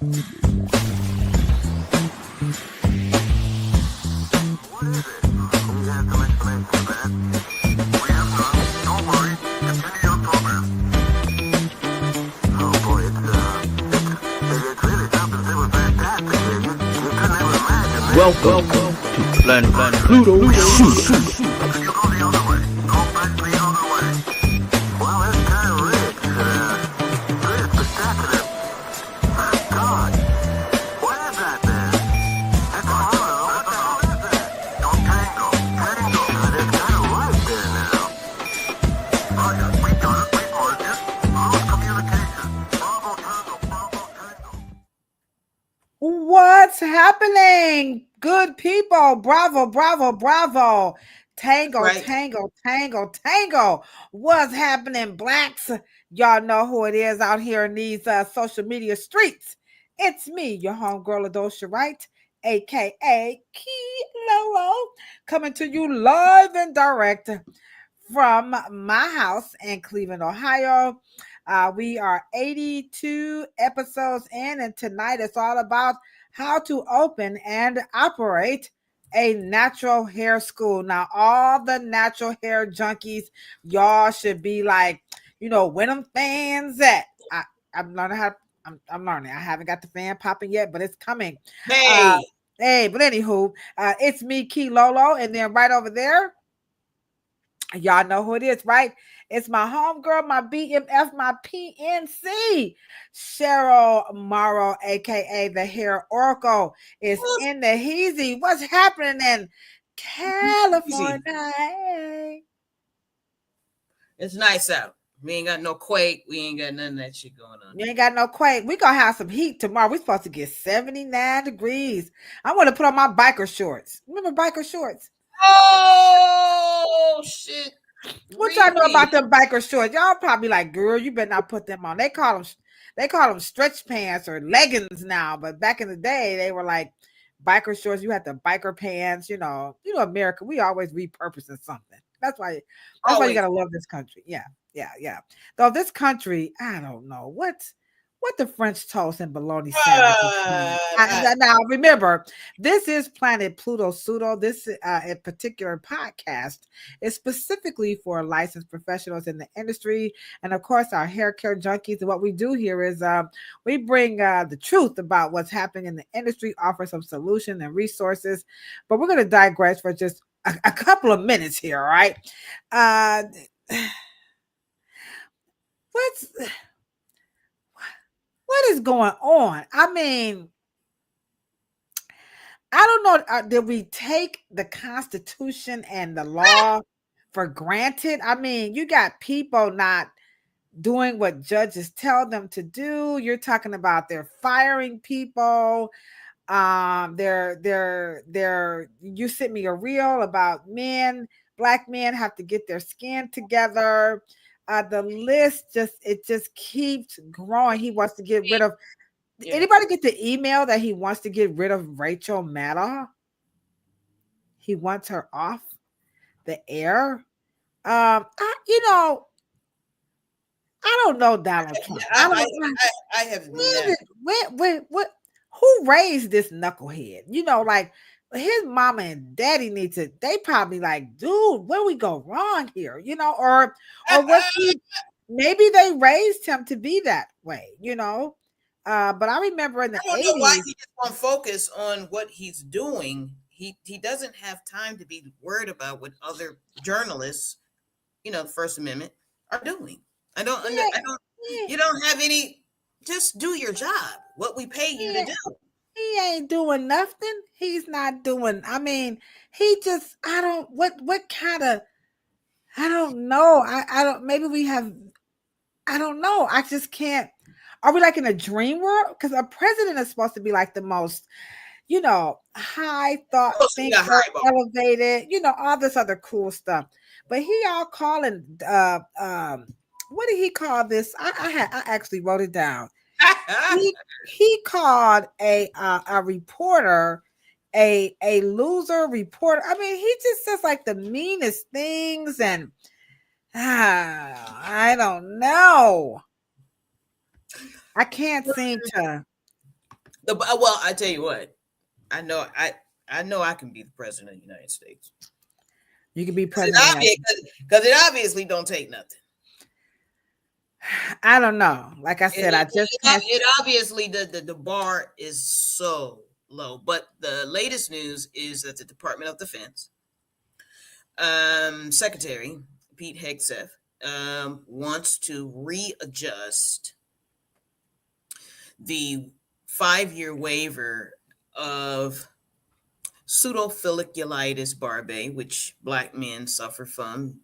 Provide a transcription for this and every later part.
Welcome to Planet Pluto. What's happening, good people? Bravo, bravo, bravo. Tango, Right. tango, tango, tango. What's happening, blacks? Y'all know who it is out here in these social media streets. It's me, your homegirl, Ladosha, Wright, a.k.a. Kilo, coming to you live and direct from my house in Cleveland, Ohio. We are 82 episodes in, and tonight it's all about how to open and operate a natural hair school. Now, all the natural hair junkies, y'all should be like, where them fans at? I'm learning how. I'm learning. I haven't got the fan popping yet, but it's coming. Hey, but anywho, it's me, Key Lolo, and then right over there, y'all know who it is, right? It's my homegirl, my BMF, my PNC, Cheryl Morrow, aka the Hair Oracle, is in the heezy. What's happening in California? It's nice out. We ain't got no quake. We ain't got none of that shit going on. You ain't got no quake. We gonna have some heat tomorrow. We're supposed to get 79 degrees. I want to put on my biker shorts. Remember biker shorts? Oh shit! What y'all know about them biker shorts? Y'all probably like, girl, you better not put them on. They call them stretch pants or leggings now, but back in the day, they were like biker shorts. You had the biker pants. America. We always repurposing something. That's why you gotta love this country. Yeah. Though this country, I don't know what the French toast and bologna sandwich. Now remember, this is Planet Pluto Pseudo. This a particular podcast is specifically for licensed professionals in the industry, and of course our hair care junkies. And what we do here is we bring the truth about what's happening in the industry, offer some solution and resources. But we're going to digress for just a couple of minutes here, all right? What is going on? I mean, I don't know. Did we take the Constitution and the law for granted? I mean, you got people not doing what judges tell them to do. You're talking about they're firing people. You sent me a reel about black men have to get their skin together. The list just keeps growing. He wants to get rid of. Anybody get the email that he wants to get rid of Rachel Maddow? He wants her off the air. I don't know Donald Trump. I have what? Who raised this knucklehead? Like his mama and daddy they probably like, dude, where we go wrong here? Or was he, maybe they raised him to be that way, but I remember in the 80s. I don't know why he just won't focus on what he's doing. He doesn't have time to be worried about what other journalists, the First Amendment, are doing. You don't have any. Just do your job. What we pay you to do. He ain't doing nothing. He's not doing. I mean, he just. I don't. What kind of? I don't know. I don't. Maybe we have. I don't know. I just can't. Are we like in a dream world? Because a president is supposed to be like the most, high thought thinker, elevated, all this other cool stuff. But he all calling. What did he call this? I actually wrote it down. he called a reporter a loser reporter. I mean, he just says like the meanest things, and I don't know. I can't seem to. Well, I tell you what, I know I can be the president of the United States. You can be president Because it obviously don't take nothing. I don't know. Like I said, it obviously the bar is so low. But the latest news is that the Department of Defense Secretary Pete Hegseth wants to readjust the 5-year waiver of pseudo folliculitis barbae, which Black men suffer from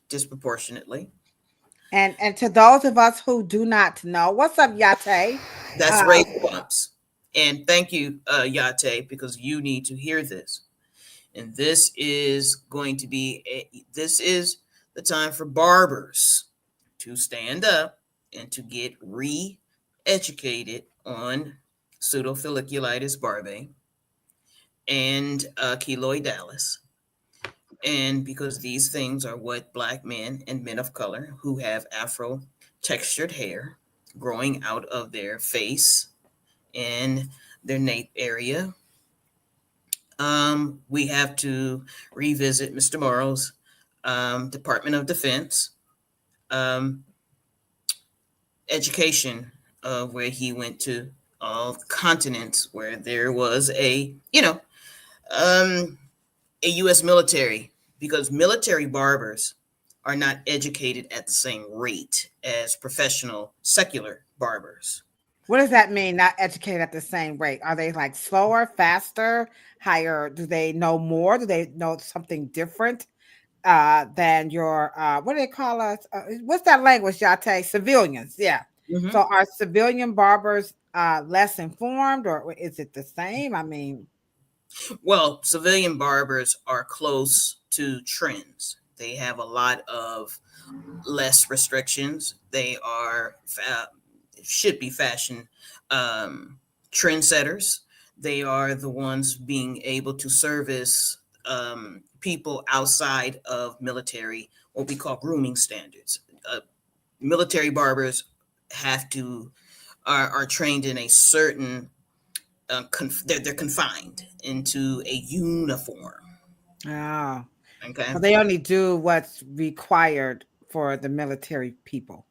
disproportionately. And to those of us who do not know, what's up, Yate? That's razor bumps. And thank you, Yate, because you need to hear this. And this is going to be this is the time for barbers to stand up and to get re-educated on pseudo folliculitis barbae and keloidalis. And because these things are what Black men and men of color who have Afro textured hair growing out of their face and their nape area, we have to revisit Mr. Morrow's Department of Defense education of where he went to all continents where there was a U.S. military, because military barbers are not educated at the same rate as professional secular barbers. What does that mean? Not educated at the same rate? Are they like slower, faster, higher? Do they know more? Do they know something different than your what do they call us? What's that language, Yate? Civilians, yeah. Mm-hmm. So are civilian barbers less informed, or is it the same? I mean, well, civilian barbers are close to trends. They have a lot of less restrictions. They are should be fashion trendsetters. They are the ones being able to service people outside of military, what we call grooming standards. Military barbers are trained in a certain they're confined into a uniform. Oh, okay. So they only do what's required for the military people.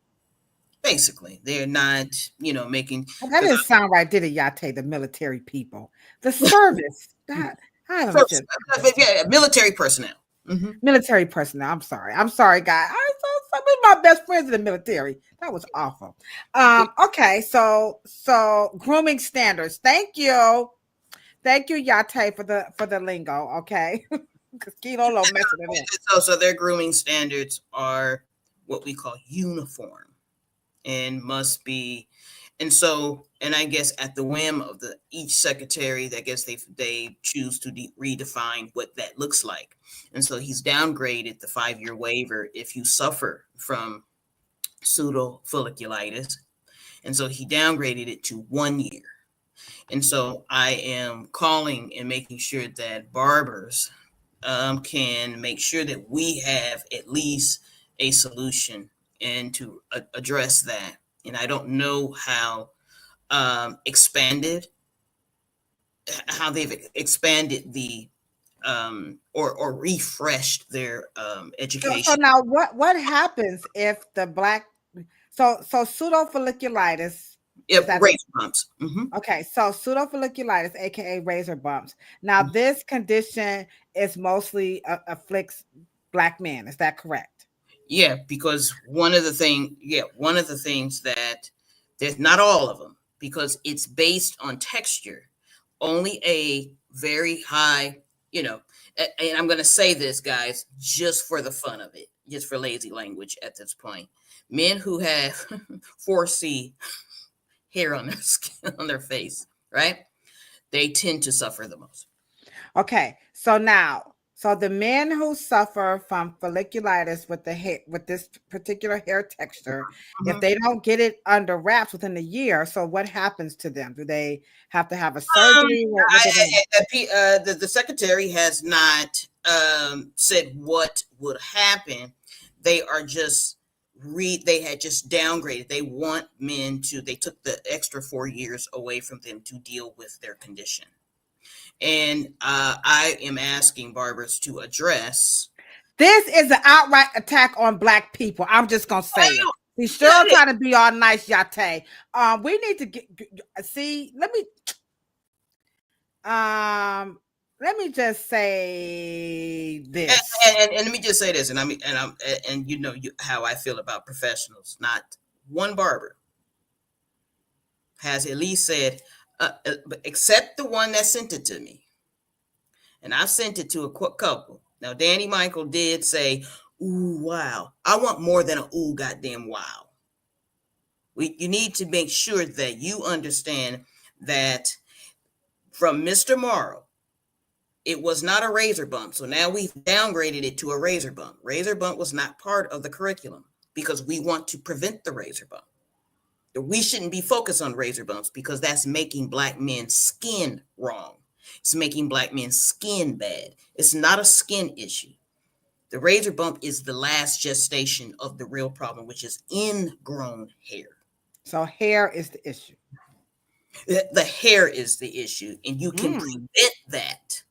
Basically, they're not, making. That didn't sound right, did it, Yate? The military people, the service. That I don't know. Yeah, military personnel. Mm-hmm. Military personnel. I'm sorry, guys. Some of my best friends in the military. That was awful. Okay, so grooming standards. Thank you, Yate, for the lingo. Okay, because Kilo messing it in. So their grooming standards are what we call uniform, and must be. And I guess at the whim of each secretary, I guess they choose to redefine what that looks like. And so he's downgraded the 5-year waiver if you suffer from pseudo folliculitis. And so he downgraded it to 1 year. And so I am calling and making sure that barbers can make sure that we have at least a solution and to address that. And I don't know how they've expanded the or refreshed their education. So now what happens if the Black so pseudo folliculitis? Razor bumps. Mm-hmm. Okay, so pseudo folliculitis, aka razor bumps. Now this condition is mostly afflicts Black men. Is that correct? Yeah, because one of the things that there's not all of them, because it's based on texture. Only a very high, and I'm going to say this, guys, just for the fun of it, just for lazy language at this point. Men who have 4C hair on their skin, on their face, right? They tend to suffer the most. Okay, so the men who suffer from folliculitis with this particular hair texture, if they don't get it under wraps within a year, so what happens to them? Do they have to have a surgery? The secretary has not said what would happen. They are just they had just downgraded. They want men to, they took the extra 4 years away from them to deal with their condition. And I am asking barbers to address. This is an outright attack on Black people. I'm just gonna say it. He's sure trying to be all nice, Yate. We need to see. Let me just say this. And let me just say this, and you know how I feel about professionals. Not one barber has at least said, except the one that sent it to me, and I've sent it to a couple. Now, Danny Michael did say, "Ooh, wow! I want more than a ooh, goddamn wow." You need to make sure that you understand that from Mr. Morrow, it was not a razor bump. So now we've downgraded it to a razor bump. Razor bump was not part of the curriculum because we want to prevent the razor bump. We shouldn't be focused on razor bumps because that's making Black men's skin wrong. It's making Black men's skin bad. It's not a skin issue. The razor bump is the last gestation of the real problem, which is ingrown hair. So hair is the issue. The hair is the issue, and you can prevent that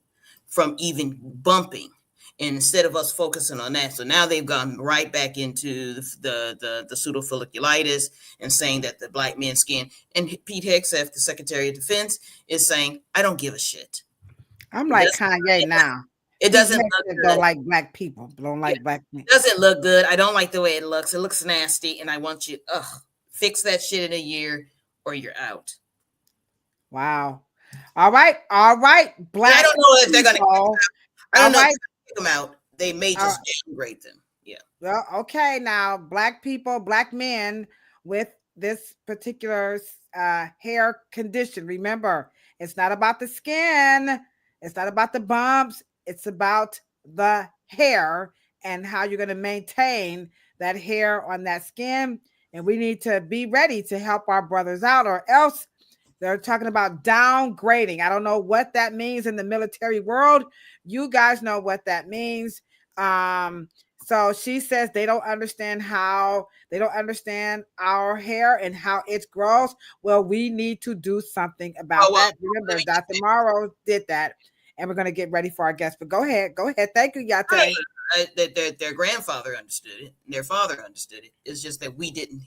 from even bumping. And instead of us focusing on that, so now they've gone right back into the pseudo folliculitis and saying that the Black men's skin. And Pete Hegseth, the Secretary of Defense, is saying, "I don't give a shit." I'm like Kanye now. It doesn't look good. Don't like Black people. Don't like Black men. It doesn't look good. I don't like the way it looks. It looks nasty, and I want you fix that shit in a year, or you're out. Wow. All right. Black. I don't know if they're gonna. I don't know if they're gonna kick them out. They may just downgrade them. Yeah. Well, okay. Now, Black people, Black men with this particular hair condition. Remember, it's not about the skin. It's not about the bumps. It's about the hair and how you're going to maintain that hair on that skin. And we need to be ready to help our brothers out, or else they're talking about downgrading. I don't know what that means in the military world. You guys know what that means. So she says they don't understand our hair and how it grows. Well, we need to do something about that. Remember, Dr. Morrow did that, and we're going to get ready for our guest. But go ahead. Thank you, Yate. Their grandfather understood it. Their father understood it. It's just that we didn't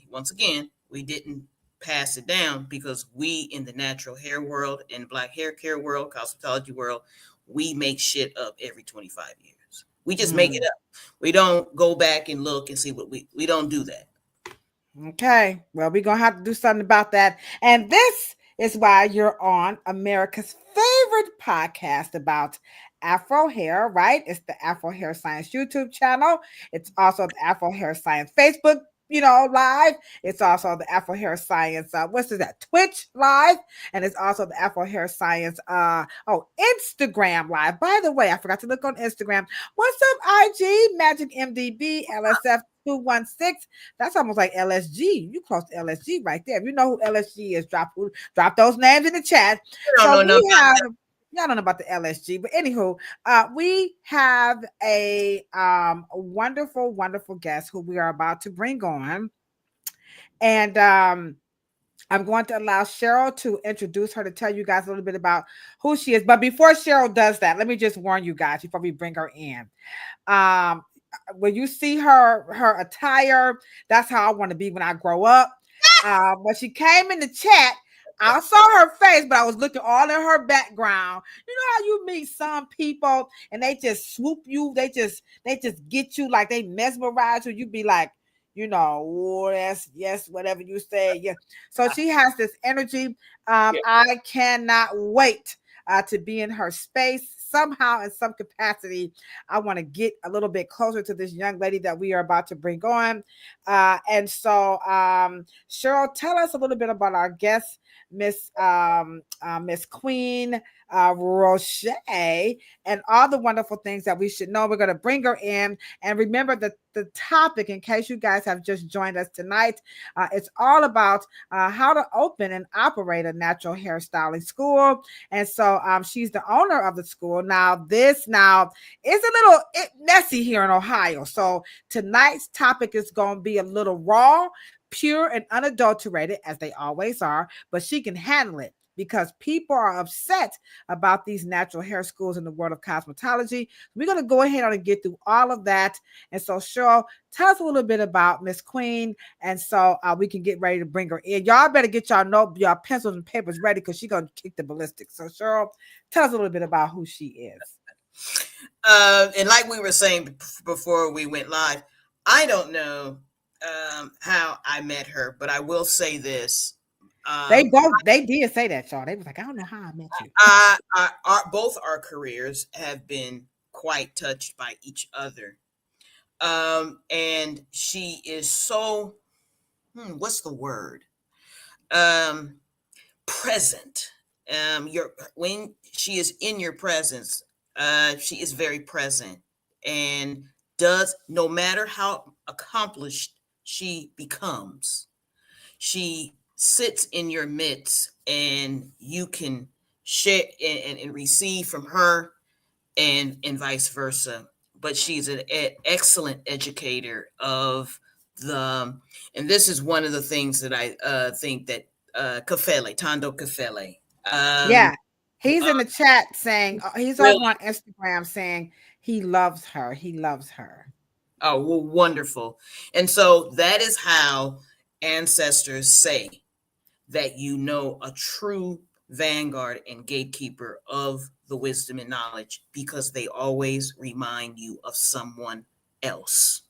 pass it down because we in the natural hair world and Black hair care world, cosmetology world, we make shit up every 25 years. We just make it up. We don't go back and look and see what we don't do that. Okay. Well, we're going to have to do something about that. And this is why you're on America's favorite podcast about Afro hair, right? It's the Afro Hair Science YouTube channel. It's also the Afro Hair Science Facebook, live. It's also the Afro Hair Science, Twitch live. And it's also the Afro Hair Science, Instagram live. By the way, I forgot to look on Instagram. What's up, IG? Magic MDB, LSF 216. That's almost like LSG. You close to LSG right there. If you know who LSG is, drop those names in the chat. Y'all don't know about the LSG, but anywho, we have a wonderful, wonderful guest who we are about to bring on. And I'm going to allow Cheryl to introduce her to tell you guys a little bit about who she is. But before Cheryl does that, let me just warn you guys before we bring her in. When you see her attire, that's how I want to be when I grow up. When she came in the chat, I saw her face, but I was looking all in her background. You know how you meet some people and they just swoop you, they just get you, like they mesmerize you. You be like, yes, whatever you say. Yeah. So she has this energy. I cannot wait to be in her space. Somehow, in some capacity, I want to get a little bit closer to this young lady that we are about to bring on. And so, Cheryl, tell us a little bit about our guest, Miss Queen Roshae, and all the wonderful things that we should know. We're going to bring her in. And remember that the topic, in case you guys have just joined us tonight, it's all about how to open and operate a natural hairstyling school. And so she's the owner of the school. Now is a little messy here in Ohio. So tonight's topic is going to be a little raw, pure, and unadulterated, as they always are, but she can handle it because people are upset about these natural hair schools in the world of cosmetology. We're going to go ahead and get through all of that. And so, Cheryl, tell us a little bit about Miss Queen, and so we can get ready to bring her in. Y'all better get y'all pencils and papers ready because she's going to kick the ballistics. So, Cheryl, tell us a little bit about who she is. And like we were saying before we went live, I don't know how I met her, but I will say this. They did say that, y'all. They was like, I don't know how I met you. Both our careers have been quite touched by each other. And she is so, what's the word? Present. When she is in your presence, she is very present and does, no matter how accomplished she becomes, she sits in your midst and you can share and receive from her and vice versa. But she's an excellent educator of and this is one of the things that I think that Kafele, Tando Kafele. Yeah, he's in the chat saying, he's really? over on Instagram saying he loves her. He loves her. Oh, well, wonderful. And so that is how ancestors say that you know a true vanguard and gatekeeper of the wisdom and knowledge, because they always remind you of someone else.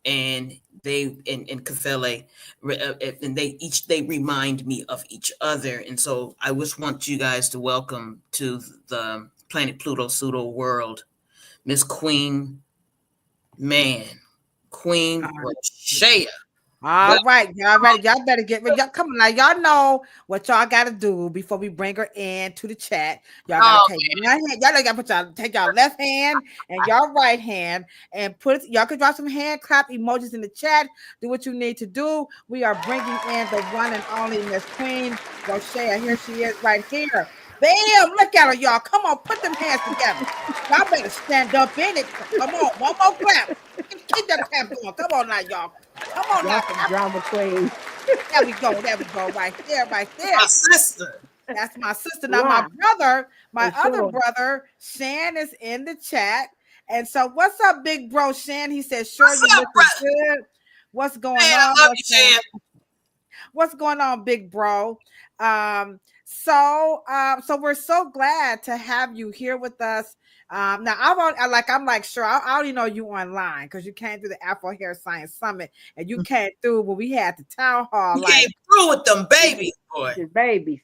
And they in Kafele, and they remind me of each other. And so I just want you guys to welcome to the Planet Pluto Pseudo world, Miss Queen Roshae. All right, y'all ready? Y'all better get ready. Y'all, come on now. Y'all know what y'all got to do before we bring her in to the chat. Y'all got to take one hand. Y'all got to take y'all left hand and y'all right hand and put it. Y'all can drop some hand clap emojis in the chat. Do what you need to do. We are bringing in the one and only Miss Queen Roshae. Here she is right here. Bam! Look at her, y'all. Come on, put them hands together. Y'all better stand up in it. Come on, one more clap. Keep that clap going. Come on now, y'all. Come on now. Drama queen. There we go. Right there. My sister. That's my sister. Now, my brother, other brother, Shan, is in the chat. And so, what's up, big bro Shan? He says, sure, you looking good. What's going on? What's going on, big bro? So we're so glad to have you here with us. Now I'm like sure I already know you online because you came through the Afro Hair Science Summit and you came through when we had the town hall. You came through with them babies, boy. The babies.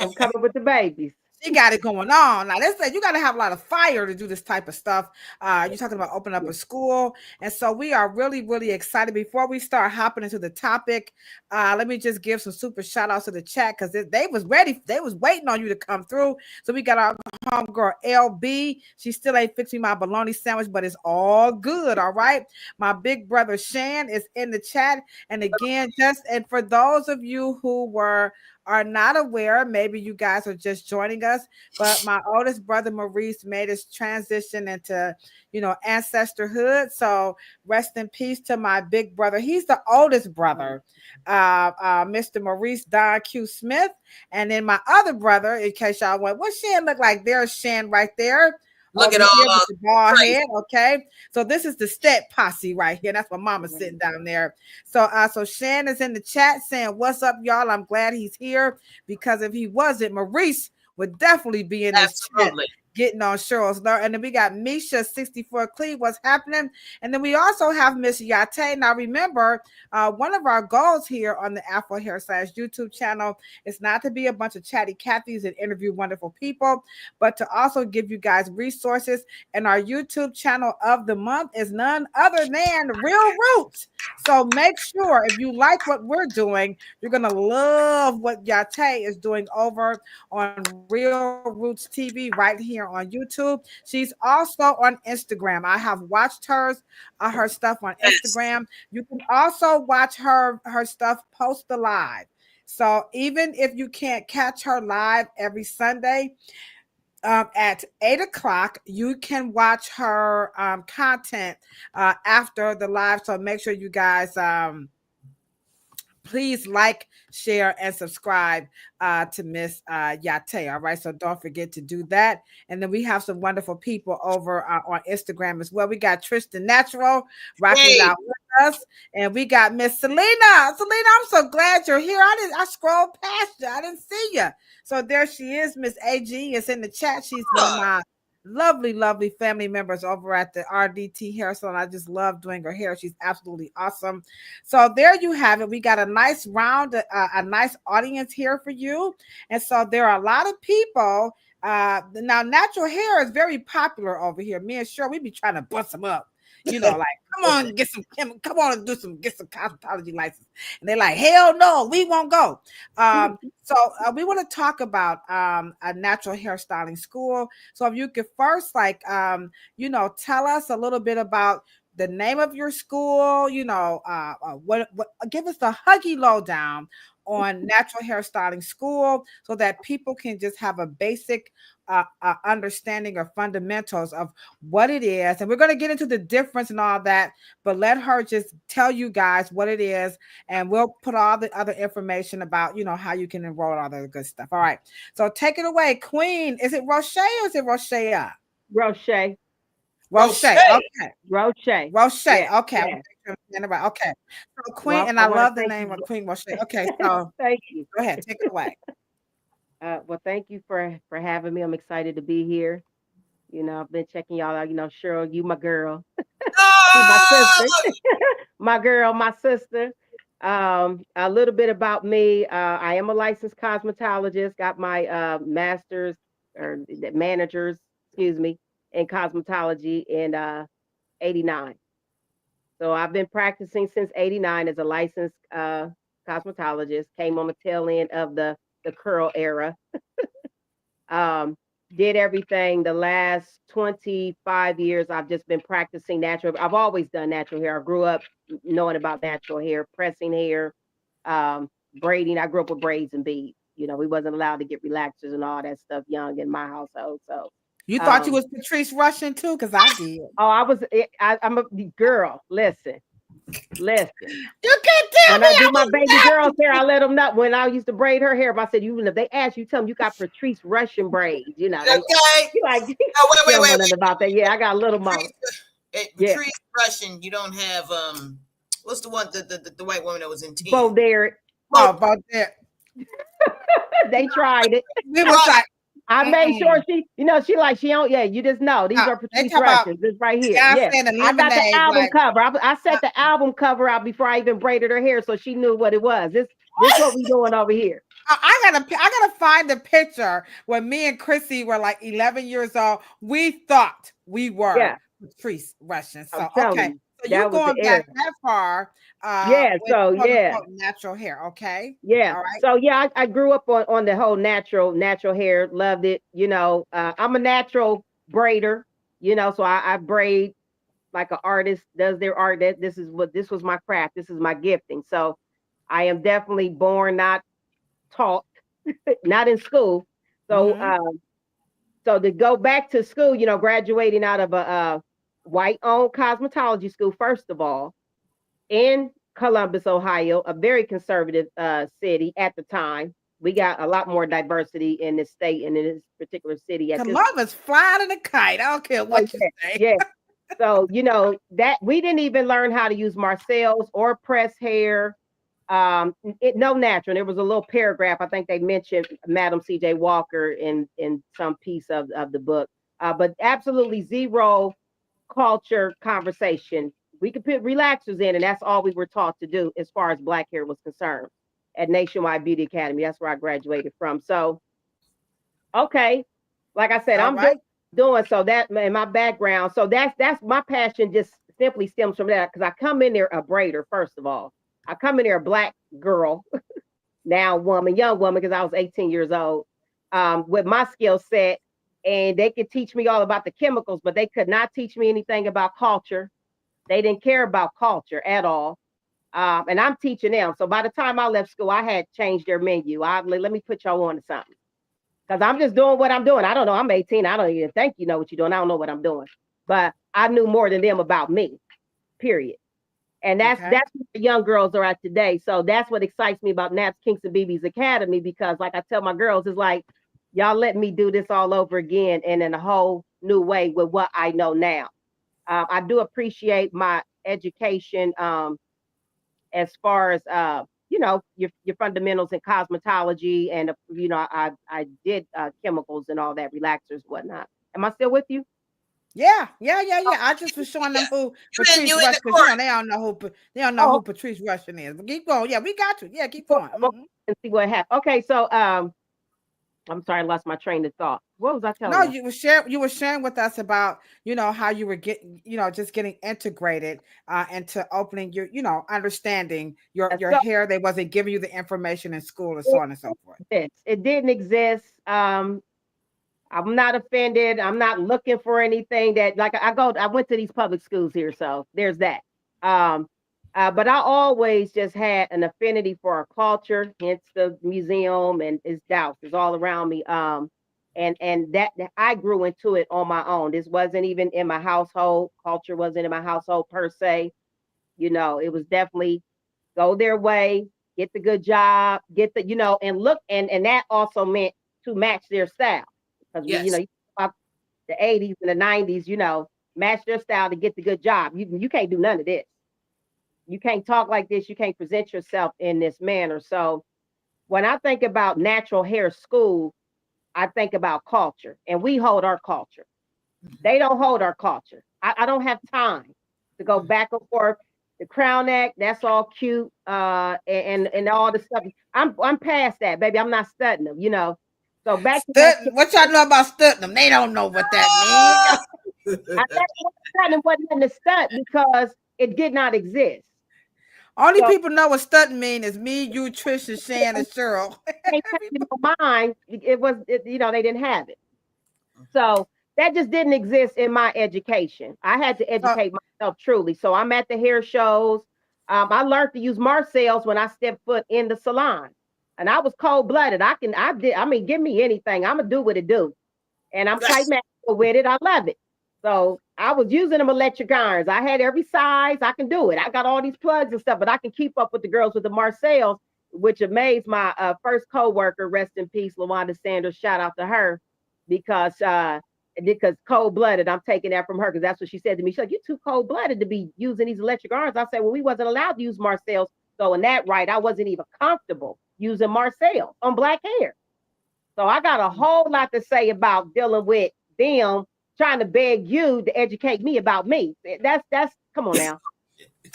I'm coming with the babies. She got it going on. Now, you got to have a lot of fire to do this type of stuff. You're talking about opening up a school. And so we are really, really excited. Before we start hopping into the topic, let me just give some super shout outs to the chat because they was ready. They was waiting on you to come through. So we got our homegirl LB. She still ain't fixing my bologna sandwich, but it's all good. All right. My big brother Shan is in the chat. And again, and for those of you who are not aware, maybe you guys are just joining us, but my oldest brother Maurice made his transition into, ancestorhood. So rest in peace to my big brother. He's the oldest brother, Mr. Maurice Don Q. Smith. And then my other brother, in case y'all went, what Shan look like? There's Shan right there. Look at all the bald head. Okay, so this is the step posse right here. That's my mama sitting down there. So Shan is in the chat saying, "What's up, y'all? I'm glad he's here because if he wasn't, Maurice would definitely be in this chat getting on Cheryl's nerve. And then we got Misha 64 Cleve, what's happening? And then we also have Miss Yate. Now remember, one of our goals here on the Afro Hairstyling YouTube channel is not to be a bunch of chatty Cathys and interview wonderful people, but to also give you guys resources. And our YouTube channel of the month is none other than Real Roots. So make sure if you like what we're doing, you're gonna love what Yate is doing over on Real Roots TV right here on YouTube. She's also on Instagram. I have watched her stuff on Instagram. You can also watch her stuff post the live. So even if you can't catch her live every Sunday at 8 o'clock, you can watch her content after the live. So make sure you guys please like, share, and subscribe to Miss Yate. All right. So don't forget to do that. And then we have some wonderful people over on Instagram as well. We got Tristan Natural rocking it out with us. And we got Miss Selena. Selena, I'm so glad you're here. I scrolled past you. I didn't see you. So there she is. Miss AG is in the chat. She's one of my lovely family members over at the RDT hair salon. I just love doing her hair. She's absolutely awesome. So there you have it. We got a nice round, a nice audience here for you. And so there are a lot of people. Now natural hair is very popular over here. Me and Cheryl, we be trying to bust them up. You know, like, come on, come on and get some cosmetology license. And they're like, hell no, we won't go. So we want to talk about a natural hairstyling school. So if you could first, like, tell us a little bit about the name of your school, what give us the huggy lowdown on natural hairstyling school so that people can just have a basic understanding or fundamentals of what it is. And we're going to get into the difference and all that, but let her just tell you guys what it is, and we'll put all the other information about, how you can enroll, all the good stuff. All right. So take it away, Queen. Is it Roshae or is it Roshae? Roshae. Roshae. Okay. Roshae. Roshae. Yeah, okay. yeah. Okay. So Queen, Well, and I love the name of Queen Roshae. Okay. So thank you. Go ahead. Take it away. Well, thank you for having me. I'm excited to be here. I've been checking y'all out. Cheryl, you my girl. My sister. My girl, my sister. A little bit about me. I am a licensed cosmetologist, got my master's or managers, in cosmetology in 89. So I've been practicing since 89 as a licensed cosmetologist, came on the tail end of the curl era. Did everything the last 25 years. I've just been practicing natural. I've always done natural hair. I grew up knowing about natural hair, pressing hair, braiding. I grew up with braids and beads. We wasn't allowed to get relaxers and all that stuff young in my household. So you thought you was Patrice Russian too, because I did. I'm a girl. Listen. You can't tell when I do my baby girl's hair, I let them know. When I used to braid her hair, if I said, if they ask you, tell them you got Patrice Russian braids. Okay. Wait. About that. Yeah, I got a little more. Patrice Russian. You don't have what's the one the white woman that was in Teen? Bo Derek. Oh, Bo Derek. They tried it. We was like, I made sure she don't. Yeah, you just know these are Patrice Russians. This right here. Yeah, I got the album cover. I set the album cover out before I even braided her hair, so she knew what it was. This what we doing over here. I gotta find the picture when me and Chrissy were like 11 years old. We thought we were Patrice Russians. So okay. So you're going back that far. So natural hair. Okay. Yeah. All right. So I grew up on the whole natural hair. Loved it. I'm a natural braider. So I braid like an artist does their art. This was my craft. This is my gifting. So I am definitely born, not taught, not in school. So so to go back to school, graduating out of a white-owned cosmetology school, first of all, in Columbus, Ohio, a very conservative city at the time. We got a lot more diversity in this state and in this particular city. Columbus flying in a kite. I don't care what you say. Yeah. So, that we didn't even learn how to use Marcel's or press hair. No natural. There was a little paragraph. I think they mentioned Madam C.J. Walker in some piece of the book. but absolutely zero culture conversation. We could put relaxers in, and that's all we were taught to do as far as black hair was concerned at Nationwide Beauty Academy. That's where I graduated from. So, okay, like I said, All I'm right. doing so that in my background. So that's my passion. Just simply stems from that because I come in there a braider. First of all, I come in there a black girl, now woman, young woman, because I was 18 years old, with my skill set. And they could teach me all about the chemicals, but they could not teach me anything about culture. They didn't care about culture at all. And I'm teaching them. So by the time I left school, I had changed their menu. Let me put y'all on to something. Because I'm just doing what I'm doing. I don't know. I'm 18. I don't even think you know what you're doing. I don't know what I'm doing. But I knew more than them about me, period. And that's Okay. that's what the young girls are at today. So that's what excites me about Naps, Kinks, and BB's Academy, because like I tell my girls, it's like, y'all let me do this all over again and in a whole new way with what I know now. I do appreciate my education as far as your fundamentals in cosmetology, and I did chemicals and all that, relaxers, whatnot. Am I still with you? Yeah. I just was showing them who Patrice You in Rush, the because court. they don't know Oh, who Patrice Russian is. But keep going. Yeah, we got you. Yeah, keep go, going. go and see what happened. Okay, so I'm sorry, I lost my train of thought. What was I No, telling you? you were sharing with us about, how you were getting, just getting integrated into opening your, understanding your So hair. They wasn't giving you the information in school and so on and so forth. it didn't exist. I'm not offended. I'm not looking for anything that, like, I went to these public schools here, so there's that. Um, but I always just had an affinity for our culture, hence the museum and its doubts is all around me. And that I grew into it on my own. This wasn't even in my household. Culture wasn't in my household per se. It was definitely go their way, get the good job, get the, and look, and that also meant to match their style. Because Yes. you talk about the 80s and the 90s, match their style to get the good job. You can't do none of this. You can't talk like this. You can't present yourself in this manner. So when I think about natural hair school, I think about culture, and we hold our culture. They don't hold our culture. I don't have time to go back and forth. The crown neck, that's all cute, and all the stuff. I'm past that, baby. I'm not studying them. So back to that, What y'all know about studying them? They don't know what that means. I think studying wasn't in the stud because it did not exist. Only So people know what studying mean is me, you, Trish, and Shan, and Cheryl. they kept in my mind. They didn't have it. So that just didn't exist in my education. I had to So, educate myself truly. So I'm at the hair shows. I learned to use Marcel's when I stepped foot in the salon. And I was cold blooded. Give me anything. I'm gonna do what it do. And I'm quite magical with it. I love it. So I was using them electric irons. I had every size. I can do it. I got all these plugs and stuff, but I can keep up with the girls with the Marcel's, which amazed my first co-worker, rest in peace, LaWanda Sanders. Shout out to her because cold blooded. I'm taking that from her because that's what she said to me. She's like, "You're too cold blooded to be using these electric irons." I said, "Well, we wasn't allowed to use Marcel's, so in that right, I wasn't even comfortable using Marcel's on black hair." So I got a whole lot to say about dealing with them trying to beg you to educate me about me. That's come on now.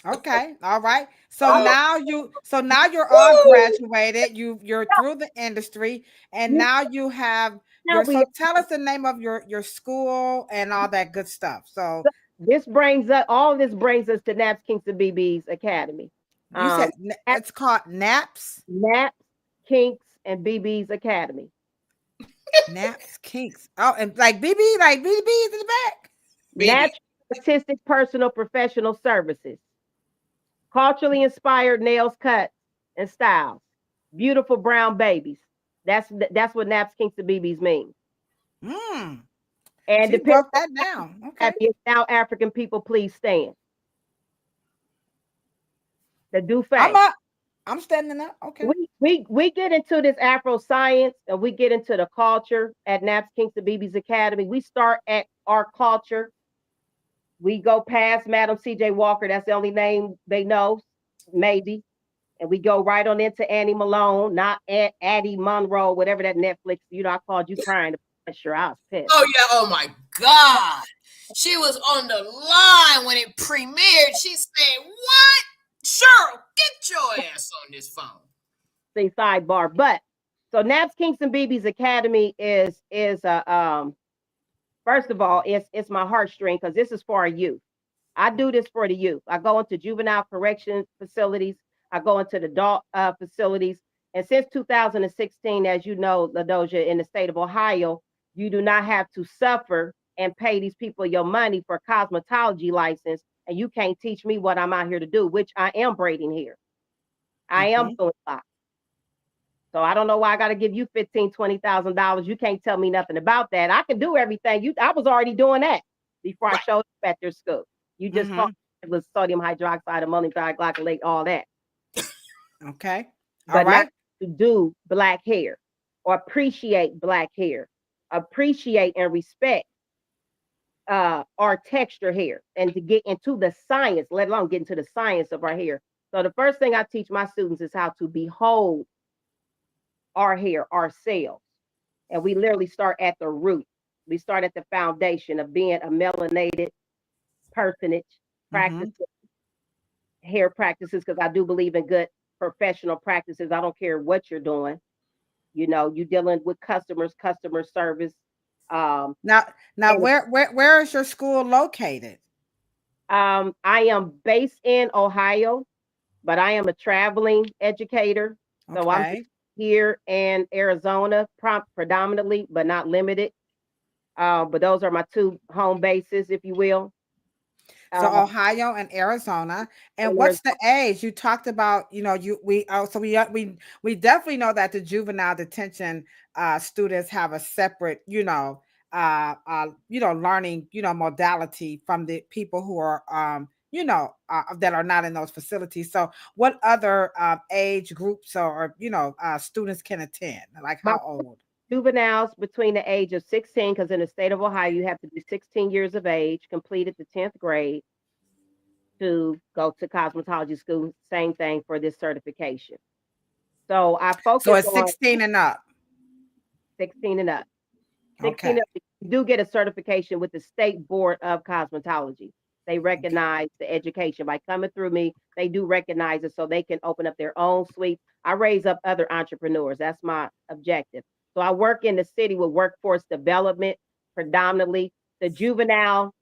okay, all right. So I, now you're all graduated. You're through the industry, and you now you have know your. we So tell us the name of your school and all that good stuff. So this brings us to Naps Kinks and BB's Academy. you said Naps, it's called Naps, Naps Kinks and BB's Academy. Naps Kinks. Oh, and like BB is in the back. BB. Natural, artistic, personal, professional services. Culturally inspired nails, cuts, and styles. Beautiful brown babies. That's what Naps Kinks and BB's mean. Hmm. And She depending broke on that down. Okay. it's now African people, please stand. The I'm Dufe. up. I'm standing up. Okay. We get into this Afro science and we get into the culture at Naps Kinks and BB's Academy. We start at our culture. We go past Madam C.J. Walker. That's the only name they know, maybe. And we go right on into Annie Malone, not Addie Monroe, whatever that Netflix. I called you crying. Sure, I was pissed. Oh yeah, oh my God. She was on the line when it premiered. She said, "What? Cheryl, get your ass on this phone." See, sidebar. But so Naps Kinks and BB's Academy is first of all, it's my heartstring because this is for our youth. I do this for the youth. I go into juvenile correction facilities. I go into the adult facilities. And since 2016, as you know, Ladosha, in the state of Ohio, you do not have to suffer and pay these people your money for cosmetology license. And you can't teach me what I'm out here to do, which I am braiding here. I am doing a lot. So I don't know why I got to give you $15,000, $20,000. You can't tell me nothing about that. I can do everything. I was already doing that before I showed up at their school. You just thought it was sodium hydroxide, ammonium glycolate, all that. Okay. But not to do black hair or appreciate black hair, appreciate and respect our texture hair, and to get into the science, let alone get into the science of our hair. So the first thing I teach my students is how to behold our hair, ourselves. And we literally start at the root. We start at the foundation of being a melanated personage, practices, hair practices, because I do believe in good professional practices. I don't care what you're doing. You know, you're dealing with customer service. Now, where is your school located? I am based in Ohio, but I am a traveling educator. Okay. So I'm here in Arizona, predominantly, but not limited. But those are my two home bases, if you will. So Ohio and Arizona. And what's the age? You talked about, you know, we definitely know that the juvenile detention students have a separate, learning, modality from the people who are, that are not in those facilities. So what other age groups or students can attend? Like how old? Juveniles between the age of 16, because in the state of Ohio, you have to be 16 years of age, completed the 10th grade to go to cosmetology school. Same thing for this certification. So I focus on 16 and up. 16 and up. 16 up, you do get a certification with the State Board of Cosmetology. They recognize the education by coming through me. They do recognize it so they can open up their own suite. I raise up other entrepreneurs. That's my objective. So I work in the city with workforce development, predominantly the juvenile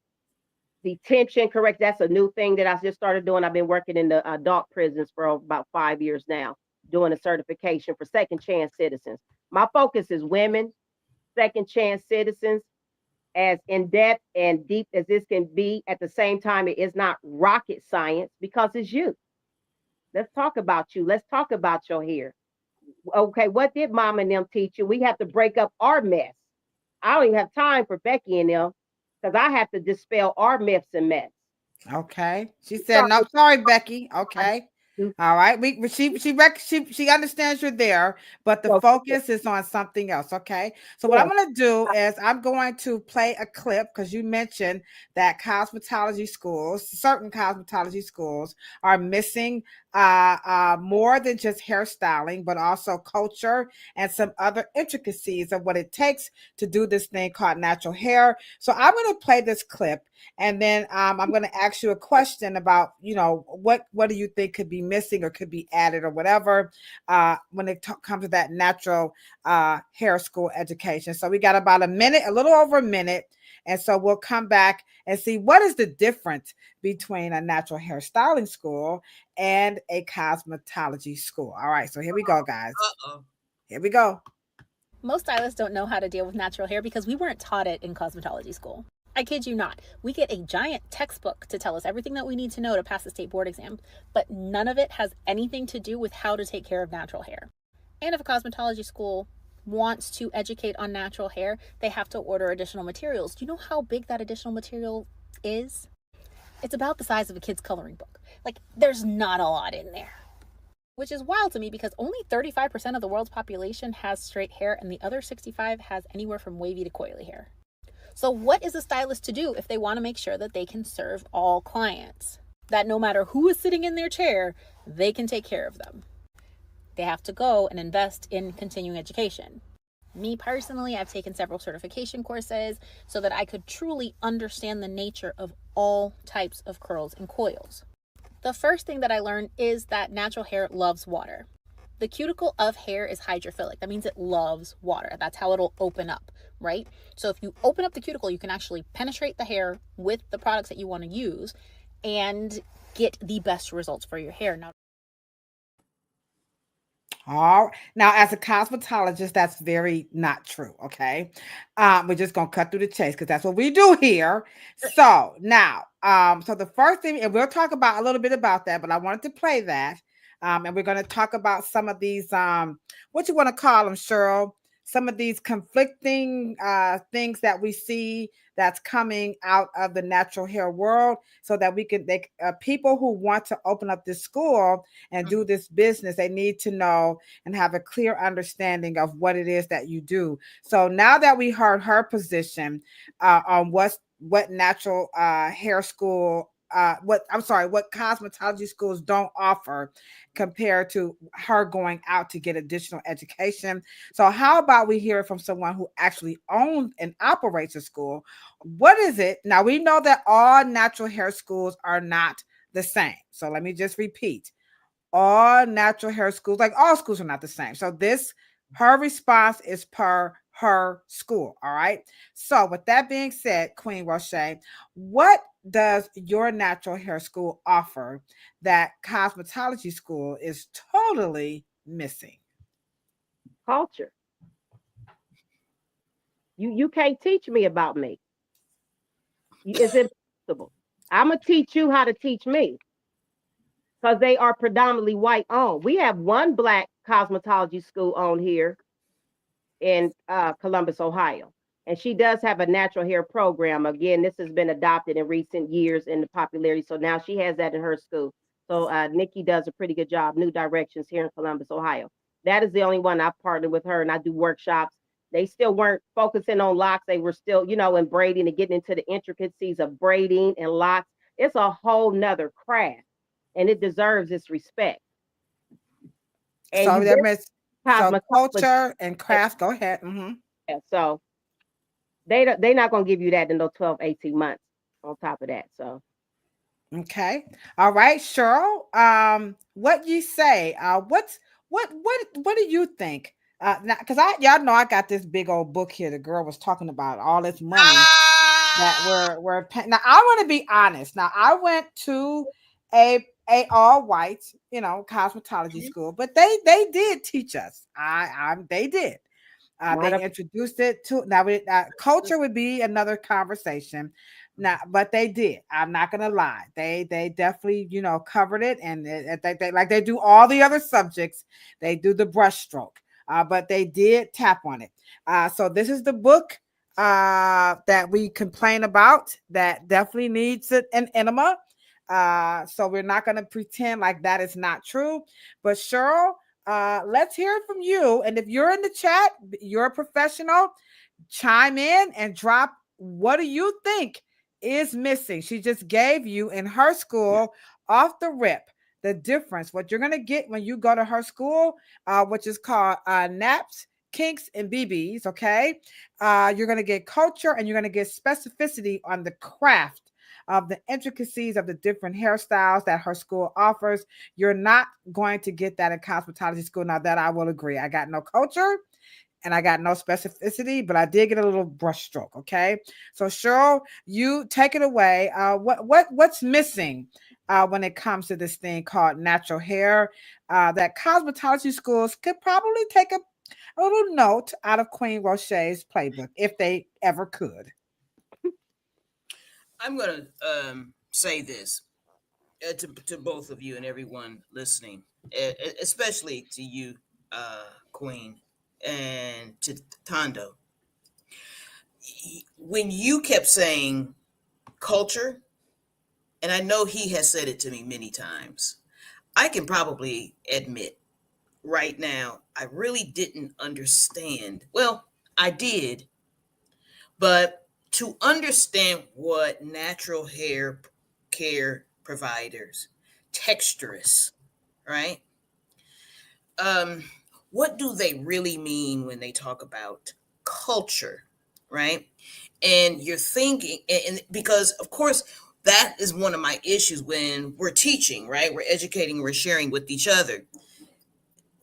detention. Correct. That's a new thing that I just started doing. I've been working in the adult prisons for about 5 years now, doing a certification for second chance citizens. My focus is women, second chance citizens, as in-depth and deep as this can be. At the same time, it is not rocket science because it's you. Let's talk about you. Let's talk about your hair. Okay, what did mom and them teach you? We have to break up our mess. I don't even have time for Becky and them because I have to dispel our myths and myths. Okay. She said, no, sorry, Becky. Okay. All right. She understands you're there, but the focus is on something else. Okay. So what I'm going to do is I'm going to play a clip because you mentioned that certain cosmetology schools are missing more than just hairstyling, but also culture and some other intricacies of what it takes to do this thing called natural hair. So I'm going to play this clip, and then I'm going to ask you a question about, what do you think could be missing or could be added or whatever when it comes to that natural hair school education. So we got about a little over a minute. And so we'll come back and see what is the difference between a natural hairstyling school and a cosmetology school. All right, so here we go, guys. Here we go. Most stylists don't know how to deal with natural hair because we weren't taught it in cosmetology school. I kid you not. We get a giant textbook to tell us everything that we need to know to pass the state board exam, but none of it has anything to do with how to take care of natural hair. And if a cosmetology school wants to educate on natural hair, they have to order additional materials. Do you know how big that additional material is? It's about the size of a kid's coloring book. Like, there's not a lot in there. Which is wild to me because only 35% of the world's population has straight hair and the other 65% has anywhere from wavy to coily hair. So what is a stylist to do if they want to make sure that they can serve all clients? That no matter who is sitting in their chair, they can take care of them. They have to go and invest in continuing education. Me personally, I've taken several certification courses so that I could truly understand the nature of all types of curls and coils. The first thing that I learned is that natural hair loves water. The cuticle of hair is hydrophilic. That means it loves water. That's how it'll open up, right? So if you open up the cuticle, you can actually penetrate the hair with the products that you want to use and get the best results for your hair. All right. Now, as a cosmetologist, that's very not true. Okay, we're just gonna cut through the chase because that's what we do here. So now, so the first thing, and we'll talk about a little bit about that, but I wanted to play that, and we're gonna talk about some of these, what you want to call them, Cheryl? Some of these conflicting things that we see that's coming out of the natural hair world, so that we can, people who want to open up this school and do this business, they need to know and have a clear understanding of what it is that you do. So now that we heard her position on what natural hair school, what cosmetology schools don't offer compared to her going out to get additional education. So how about we hear it from someone who actually owns and operates a school? What is it? Now we know that all natural hair schools are not the same. So let me just repeat. All natural hair schools, like all schools, are not the same. So her response is per her school. All right. So with that being said, Queen Roshae, what does your natural hair school offer that cosmetology school is totally missing? Culture. You can't teach me about me. It's impossible. I'm gonna teach you how to teach me because they are predominantly white owned. We have one black cosmetology school on here in Columbus, Ohio. And she does have a natural hair program. Again, this has been adopted in recent years in the popularity. So now she has that in her school. So Nikki does a pretty good job, New Directions here in Columbus, Ohio. That is the only one I've partnered with her, and I do workshops. They still weren't focusing on locks. They were still, in braiding and getting into the intricacies of braiding and locks. It's a whole nother craft, and it deserves its respect. And so there is culture and craft. craft. Go ahead. Mm-hmm. Yeah, so they're not going to give you that in those 12, 18 months on top of that. So okay. All right, Cheryl. What you say? What do you think? Because y'all know I got this big old book here. The girl was talking about all this money that we're paying. Now I want to be honest. Now I went to a all white, cosmetology school, but they did teach us. They did. They introduced it to now. Culture would be another conversation. Now, but they did. I'm not gonna lie. They definitely covered it, and they like they do all the other subjects. They do the brushstroke, but they did tap on it. So this is the book that we complain about that definitely needs an enema. So we're not gonna pretend like that is not true. But Cheryl, let's hear it from you. And if you're in the chat, you're a professional, chime in and drop what do you think is missing. She just gave you in her school off the rip the difference, what you're going to get when you go to her school, which is called naps, kinks, and BBs. Okay. You're going to get culture and you're going to get specificity on the craft of the intricacies of the different hairstyles that her school offers. You're not going to get that in cosmetology school. Now that I will agree. I got no culture and I got no specificity, but I did get a little brush stroke. Okay. So Cheryl, you take it away. What's missing when it comes to this thing called natural hair that cosmetology schools could probably take a little note out of Queen Roshae's playbook if they ever could? I'm going to say this to both of you and everyone listening, especially to you, Queen, and to Tondo. When you kept saying culture, and I know he has said it to me many times, I can probably admit right now, I really didn't understand. Well, I did, but to understand what natural hair care providers, texturists, right? what do they really mean when they talk about culture, right? And you're thinking, and because of course that is one of my issues when we're teaching, right? We're educating, we're sharing with each other.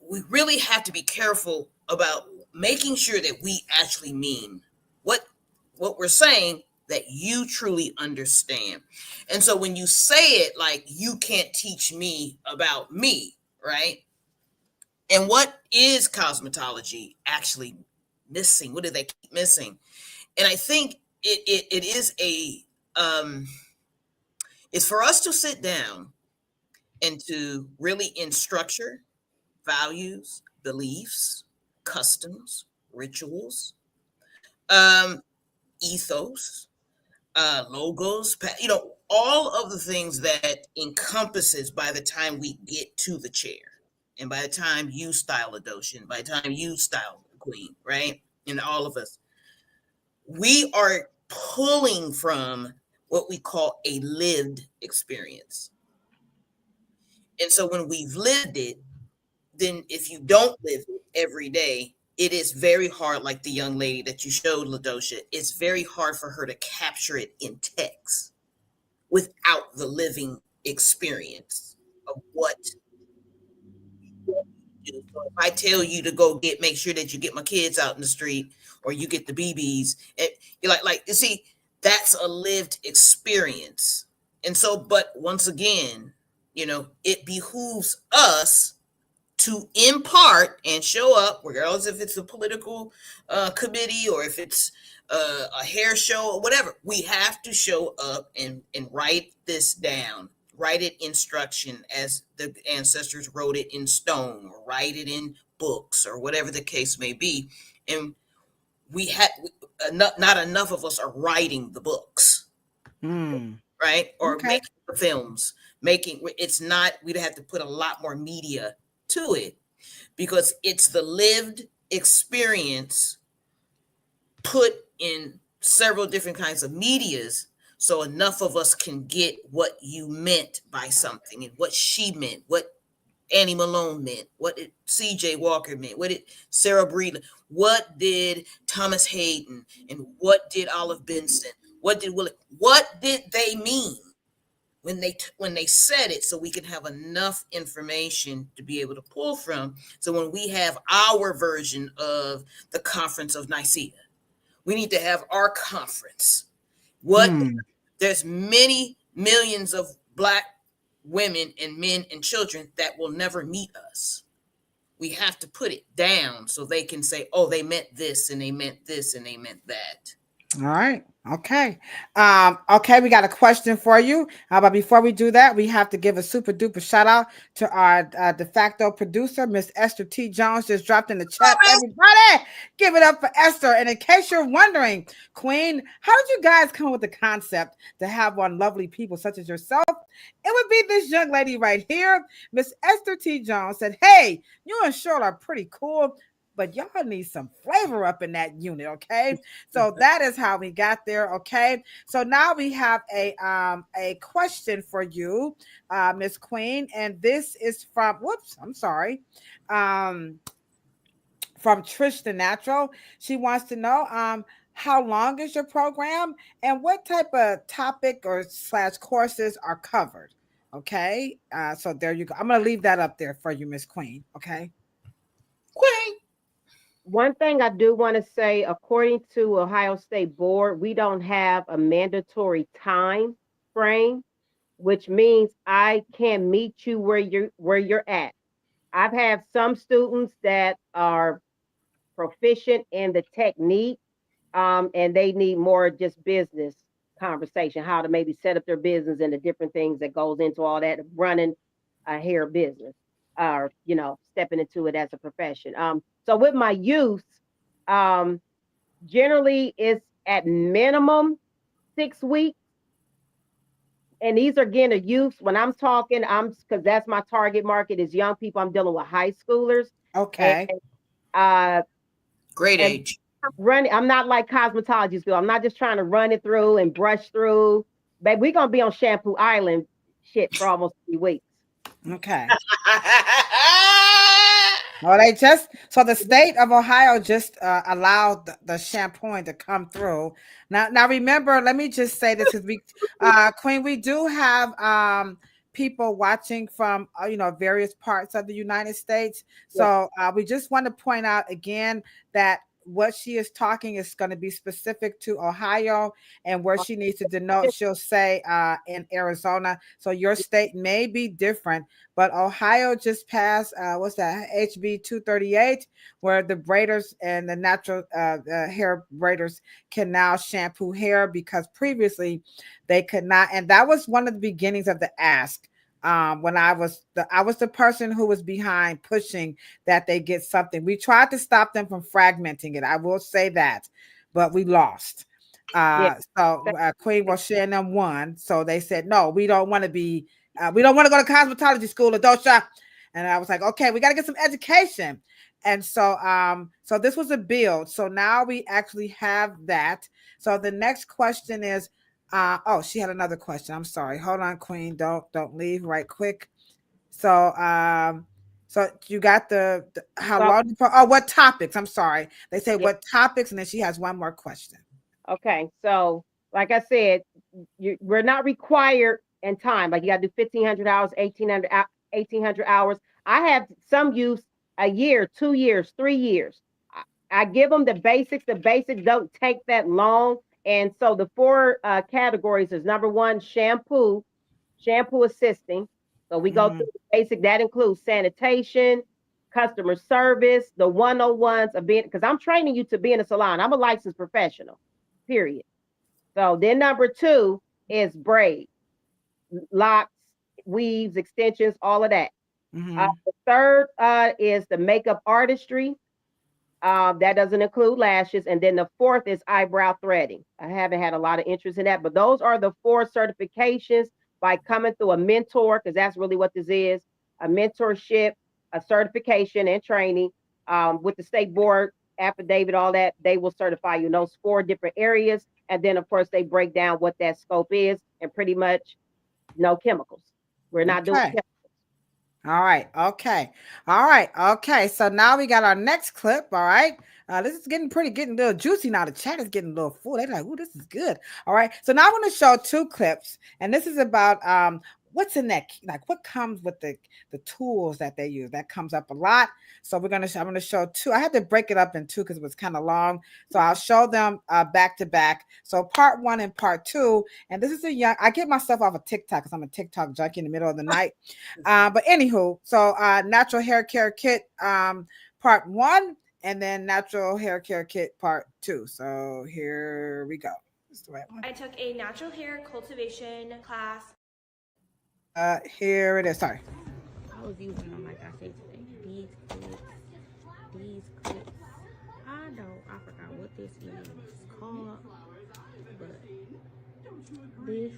We really have to be careful about making sure that we actually mean what we're saying, that you truly understand. And so when you say it like, you can't teach me about me, right? And what is cosmetology actually missing? What do they keep missing? And I think it is it's for us to sit down and to really in structure, values, beliefs, customs, rituals, um, ethos, logos, all of the things that encompasses by the time we get to the chair. And by the time you style Ladosha, and by the time you style the queen, right? And all of us, we are pulling from what we call a lived experience. And so when we've lived it, then if you don't live it every day, it is very hard, like the young lady that you showed, Ladosha, it's very hard for her to capture it in text without the living experience of what you do. So if I tell you to go make sure that you get my kids out in the street, or you get the BBs, and you're like, you see, that's a lived experience. And so, but once again, it behooves us to impart and show up, regardless if it's a political committee or if it's a hair show or whatever. We have to show up and write this down, write it instruction as the ancestors wrote it in stone, or write it in books, or whatever the case may be. And we had not enough of us are writing the books, right? Or making the films. It's not, we'd have to put a lot more media to it, because it's the lived experience put in several different kinds of medias, so enough of us can get what you meant by something, and what she meant, what Annie Malone meant, what did C.J. Walker meant, what did Sarah Breedlove, what did Thomas Hayden, and what did Olive Benson, what did they mean when they said it, so we can have enough information to be able to pull from. So when we have our version of the Conference of Nicaea, we need to have our conference. There's many millions of Black women and men and children that will never meet us. We have to put it down so they can say, oh, they meant this, and they meant this, and they meant that. All right. Okay. Okay, we got a question for you. But before we do that, we have to give a super duper shout out to our de facto producer, Miss Esther T. Jones, just dropped in the chat. Everybody, give it up for Esther. And in case you're wondering, Queen, how did you guys come up with the concept to have on lovely people such as yourself? It would be this young lady right here. Miss Esther T. Jones said, hey, you and Cheryl are pretty cool, but y'all need some flavor up in that unit, okay? So that is how we got there, okay? So now we have a question for you, Miss Queen, and this is from from Trish the Natural. She wants to know how long is your program and what type of topic or / courses are covered, okay? So there you go. I'm gonna leave that up there for you, Miss Queen, okay? Queen. One thing I do want to say, according to Ohio State Board, we don't have a mandatory time frame, which means I can meet you where you're at. I've had some students that are proficient in the technique, and they need more just business conversation, how to maybe set up their business and the different things that goes into all that, running a hair business, or stepping into it as a profession. So with my youth, generally it's at minimum 6 weeks. And these are again the youth. When I'm talking, because that's my target market is young people. I'm dealing with high schoolers. Okay. And, great age. I'm not like cosmetology school. I'm not just trying to run it through and brush through. But we're gonna be on Shampoo Island shit for almost 3 weeks. Okay. Well, they just so the state of Ohio just allowed the shampooing to come through. Now remember, let me just say this because we, Queen, we do have people watching from various parts of the United States. Yes. So we just want to point out again that what she is talking is going to be specific to Ohio, and where she needs to denote, she'll say in Arizona. So your state may be different, but Ohio just passed what's that, HB 238, where the braiders and the natural hair braiders can now shampoo hair, because previously they could not, and that was one of the beginnings of the ask. When I was the person who was behind pushing that they get something. We tried to stop them from fragmenting it. I will say that, but we lost. Yeah. Queen Roshae and them won. So they said, no, we don't want to be, we don't want to go to cosmetology school, Ladosha. And I was like, okay, we got to get some education. And so this was a build. So now we actually have that. So the next question is, oh, she had another question. I'm sorry. Hold on, Queen. Don't leave right quick. So so you got the how So, long, oh, what topics? I'm sorry. They say yeah. what topics, and then she has one more question. Okay. So, like I said, we're not required in time. Like you got to do 1,500 hours, 1,800 hours. I have some use a year, 2 years, 3 years. I give them the basics. The basics don't take that long. And so the four categories is number one, shampoo assisting. So we go Mhm. through the basic. That includes sanitation, customer service, the 101s of being, because I'm training you to be in a salon. I'm a licensed professional, period. So then number two is braid, locks, weaves, extensions, all of that. Mhm. The third is the makeup artistry. That doesn't include lashes. And then the fourth is eyebrow threading. I haven't had a lot of interest in that, but those are the four certifications by coming through a mentor, because that's really what this is, a mentorship, a certification and training with the state board affidavit, all that. They will certify you in those four different areas. And then, of course, they break down what that scope is, and pretty much no chemicals. We're not doing Okay. chemicals. All right. Okay. All right. Okay. So now we got our next clip. All right. This is getting a little juicy now. The chat is getting a little full. They're like, "Ooh, this is good." All right. So now I want to show two clips, and this is about what's in that, like what comes with the tools that they use. That comes up a lot. So I'm gonna show two. I had to break it up in two because it was kind of long. So I'll show them back to back. So part one and part two. And this is I get myself off of TikTok because I'm a TikTok junkie in the middle of the night. But anywho, so natural hair care kit part one, and then natural hair care kit part two. So here we go. This is the right one. I took a natural hair cultivation class. Here it is. Sorry. I was using them like I said today. These clips. I forgot what this is called, but this,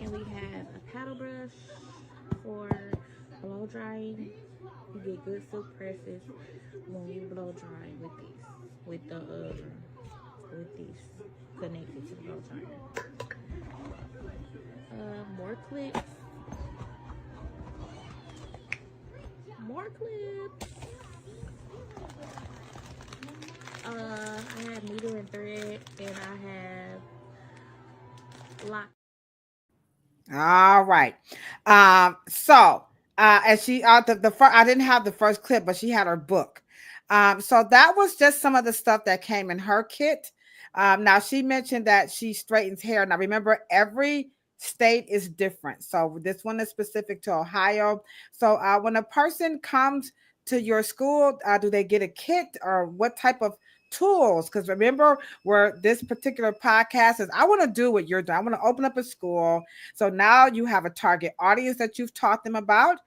and we have a paddle brush for blow drying. You get good silk presses when you blow dry with this, with this connected to the blow dryer. More clips. I have needle and thread, and I have lock. All right. So and she the first, I didn't have the first clip, but she had her book. So that was just some of the stuff that came in her kit. Now she mentioned that she straightens hair. Now remember, every state is different. So this one is specific to Ohio. So when a person comes to your school, do they get a kit, or what type of tools? Because remember, where this particular podcast is, I want to do what you're doing. I want to open up a school. So now you have a target audience that you've taught them about.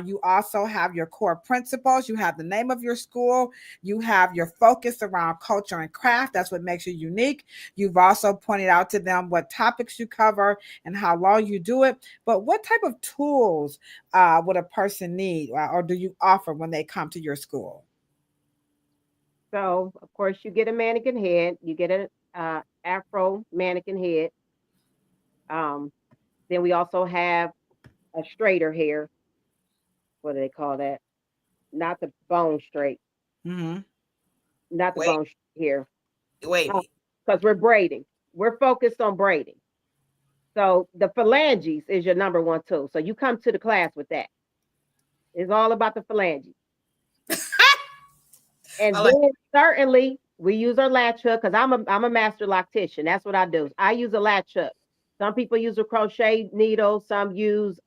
You also have your core principles. You have the name of your school. You have your focus around culture and craft. That's what makes you unique. You've also pointed out to them what topics you cover and how long you do it. But what type of tools would a person need, or do you offer when they come to your school? So, of course, you get a mannequin head, you get an Afro mannequin head. Then we also have a straighter hair what do they call that? Not the bone straight, Mm-hmm. not the Wait, bone straight here. wait. Because we're braiding. We're focused on braiding. So the phalanges is your number one tool. So you come to the class with that. It's all about the phalanges. And I like. then certainly we use our latch hook because I'm a master loctician. That's what I do. I use a latch hook. Some people use a crochet needle. Some use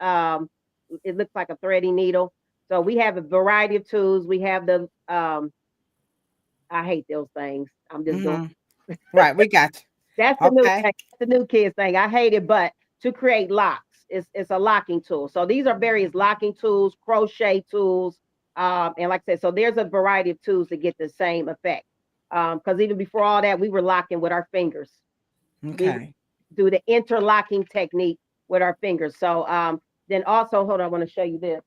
it looks like a threading needle. So we have a variety of tools. We have the I hate those things. I'm just doing. Mm-hmm. Right, we got you. That's the new Okay. thing. That's the new kids thing. I hate it, but to create locks, it's a locking tool. So these are various locking tools, crochet tools, and like I said, so there's a variety of tools to get the same effect. Because even before all that, we were locking with our fingers. We would Okay. do the interlocking technique with our fingers. So then also, hold on, I want to show you this.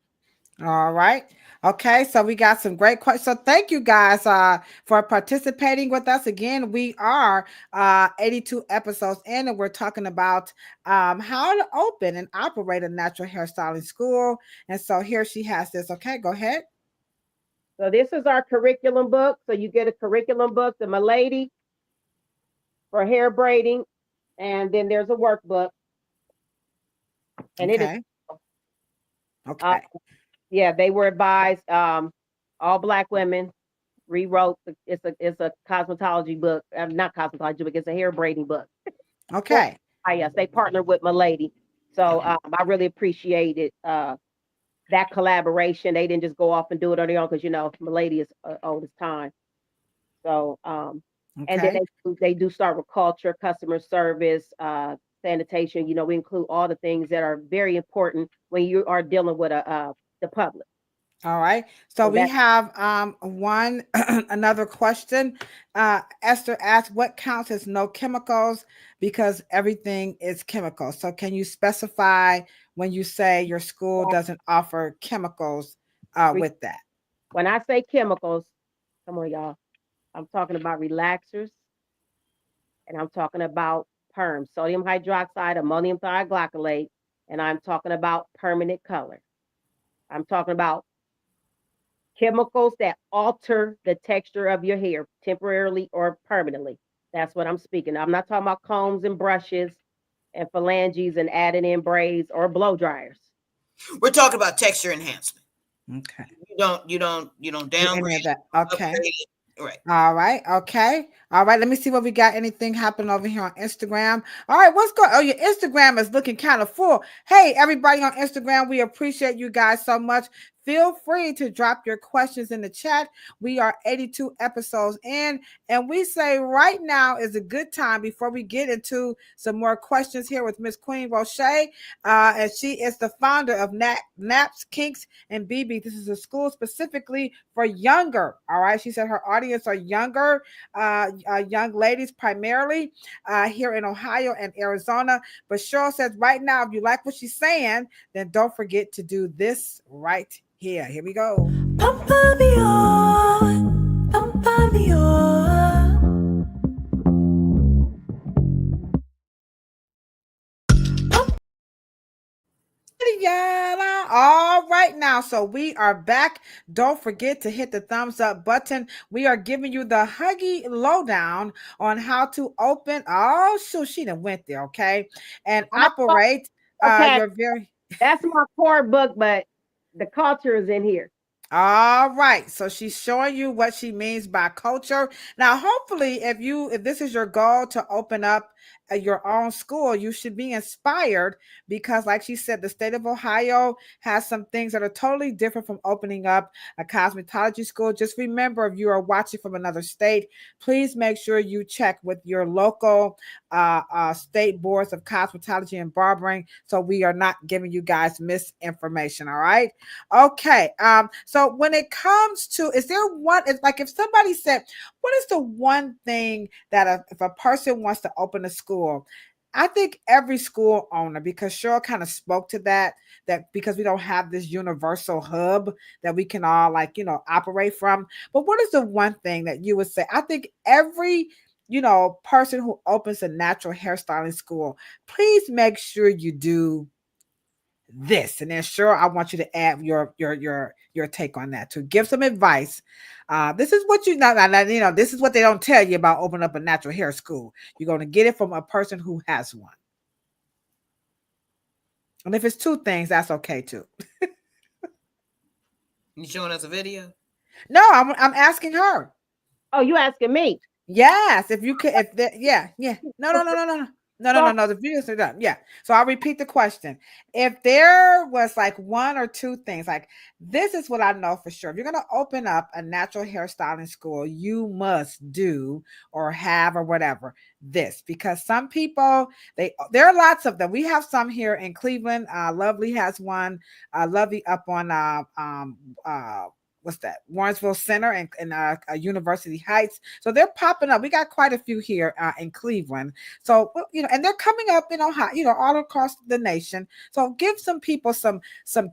All right. Okay. So we got some great questions. So thank you guys for participating with us. Again, we are 82 episodes in, and we're talking about how to open and operate a natural hairstyling school. And so here she has this. Okay, go ahead. So this is our curriculum book. So you get a curriculum book, the Milady for hair braiding, and then there's a workbook. And it is Okay. uh, Okay. yeah, they were advised all Black women rewrote it's a cosmetology book, not cosmetology book, it's a hair braiding book. Okay. Yes, they partnered with Milady. So I really appreciated that collaboration. They didn't just go off and do it on their own because Milady is old as time. So and then Okay. they do start with culture, customer service, sanitation. We include all the things that are very important when you are dealing with the public. All right. So So we that have one another question. Esther asked, what counts as no chemicals? Because everything is chemical. So can you specify when you say your school doesn't offer chemicals with that? when I say chemicals, come on, y'all. I'm talking about relaxers and I'm talking about perm, sodium hydroxide, ammonium thioglycolate, and I'm talking about permanent color. I'm talking about chemicals that alter the texture of your hair temporarily or permanently. That's what I'm speaking. I'm not talking about combs and brushes and phalanges and adding in braids or blow dryers. We're talking about texture enhancement. Okay. You don't downgrade Any of that? it, Okay. upgrade it. Right. All right. Okay. All right. Let me see what we got. Anything happening over here on Instagram? All right. What's going? Oh, your Instagram is looking kind of full. Hey, everybody on Instagram, we appreciate you guys so much. Feel free to drop your questions in the chat. We are 82 episodes in, and we say right now is a good time before we get into some more questions here with Miss Queen Roshae. And she is the founder of Naps, Kinks, and BB. This is a school specifically for younger. All right. She said her audience are younger, young ladies primarily here in Ohio and Arizona. But Cheryl says right now, if you like what she's saying, then don't forget to do this right here. Here we go. Pampa me on, pampa me on. All right now, so we are back. Don't forget to hit the thumbs up button. We are giving you the Huggy lowdown on how to open. Oh, shoot, she done went there, okay, and operate. Okay, Your very. that's my core book, but the culture is in here. All right. So she's showing you what she means by culture. Now, hopefully, if this is your goal to open up your own school, you should be inspired because, like she said, the state of Ohio has some things that are totally different from opening up a cosmetology school. Just remember, if you are watching from another state, please make sure you check with your local state boards of cosmetology and barbering so we are not giving you guys misinformation. All right. Okay. So when it comes to, is there one, it's like if somebody said, what is the one thing that if a person wants to open a school, I think every school owner, because Cheryl kind of spoke to that because we don't have this universal hub that we can all operate from. But what is the one thing that you would say? I think every person who opens a natural hairstyling school, please make sure you do this. And then Cheryl, I want you to add your take on that, to give some advice. This is what you know, this is what they don't tell you about opening up a natural hair school. You're going to get it from a person who has one. And if it's two things, that's okay too. You showing us a video? No, I'm asking her. Oh, you asking me? Yes, if you could, yeah. No. The videos are done. Yeah. So I'll repeat the question. If there was like one or two things, like this is what I know for sure. If you're gonna open up a natural hairstyling school, you must do or have or whatever this, because some people there are lots of them. We have some here in Cleveland. Lovely has one. Lovely up on what's that? Warrensville Center and University Heights. So they're popping up. We got quite a few here in Cleveland. So and they're coming up in Ohio, all across the nation. So give some people some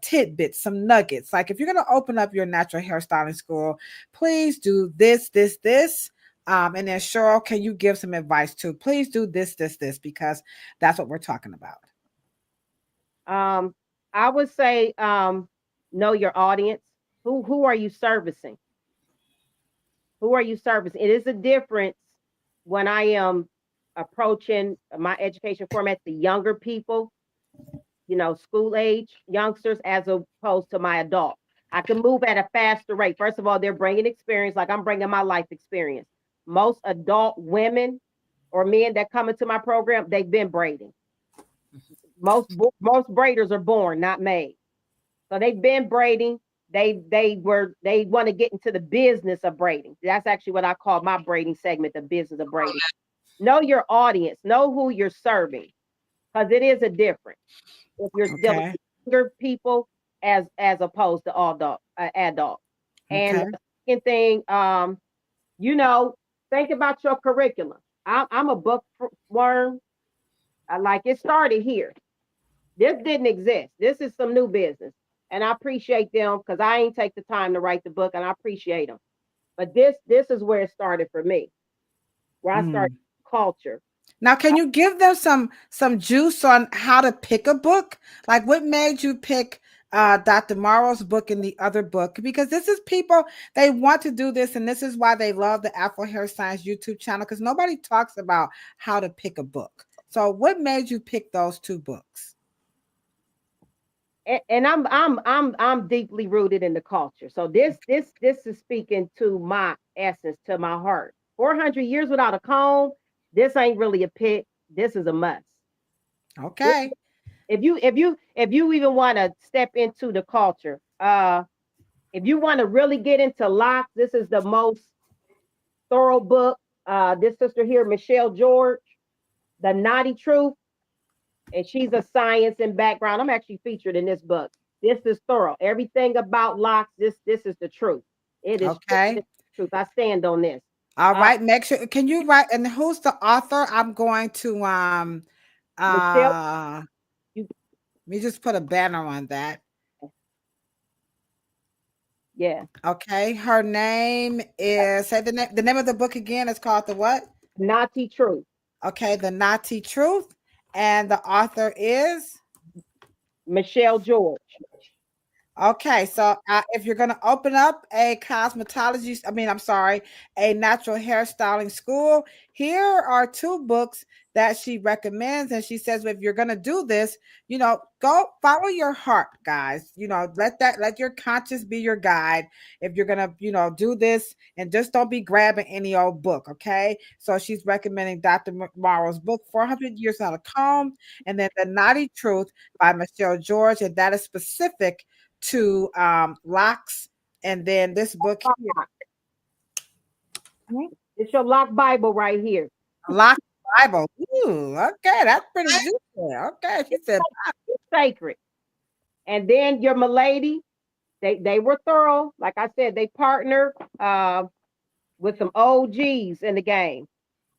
tidbits, some nuggets. Like if you're going to open up your natural hairstyling school, please do this. And then Cheryl, can you give some advice too? Please do this, because that's what we're talking about. I would say know your audience. Who are you servicing? Who are you servicing? It is a difference when I am approaching my education format to younger people, school age youngsters, as opposed to my adult. I can move at a faster rate. First of all, they're bringing experience, like I'm bringing my life experience. Most adult women or men that come into my program, they've been braiding. Most braiders are born, not made. So they've been braiding. They want to get into the business of braiding. That's actually what I call my braiding segment, the business of braiding. Know your audience, know who you're serving, because it is a difference if you're dealing with younger people as opposed to adult. And the second thing, think about your curriculum. I'm a bookworm. It started here. This didn't exist. This is some new business. And I appreciate them, because I ain't take the time to write the book, and I appreciate them. But this is where it started for me, where I started culture. Now, can you give them some juice on how to pick a book? Like what made you pick Dr. Morrow's book and the other book? Because this is people, they want to do this, and this is why they love the Afro Hair Science YouTube channel, because nobody talks about how to pick a book. So what made you pick those two books? And I'm deeply rooted in the culture. So this is speaking to my essence, to my heart. 400 years without a comb, this ain't really a pick. This is a must. Okay. If you even want to step into the culture, if you want to really get into locks, this is the most thorough book. This sister here, Michelle George, The Naughty Truth. And she's a science and background. I'm actually featured in this book. This is thorough. Everything about locks, this is the truth. It is the truth. I stand on this. All right. Make sure, can you write, and who's the author? I'm going to Michelle, let me just put a banner on that. Yeah. Okay. Her name is, say the name of the book again. It's called the what? Naughty Truth. Okay, The Naughty Truth. And the author is Michelle George. Okay, so if you're going to open up a a natural hairstyling school, here are two books that she recommends. And she says, if you're going to do this, go follow your heart, guys. Let your conscience be your guide. If you're going to, do this, and just don't be grabbing any old book. Okay. So she's recommending Dr. Morrow's book, 400 Years Without a Comb, and then The Naughty Truth by Michelle George. And that is specific to locks. And then this book here. It's your lock Bible right here. Lock Bible. Ooh, okay, that's pretty good. Okay, she said it's sacred. And then your milady, they were thorough. Like I said, they partnered with some OGs in the game.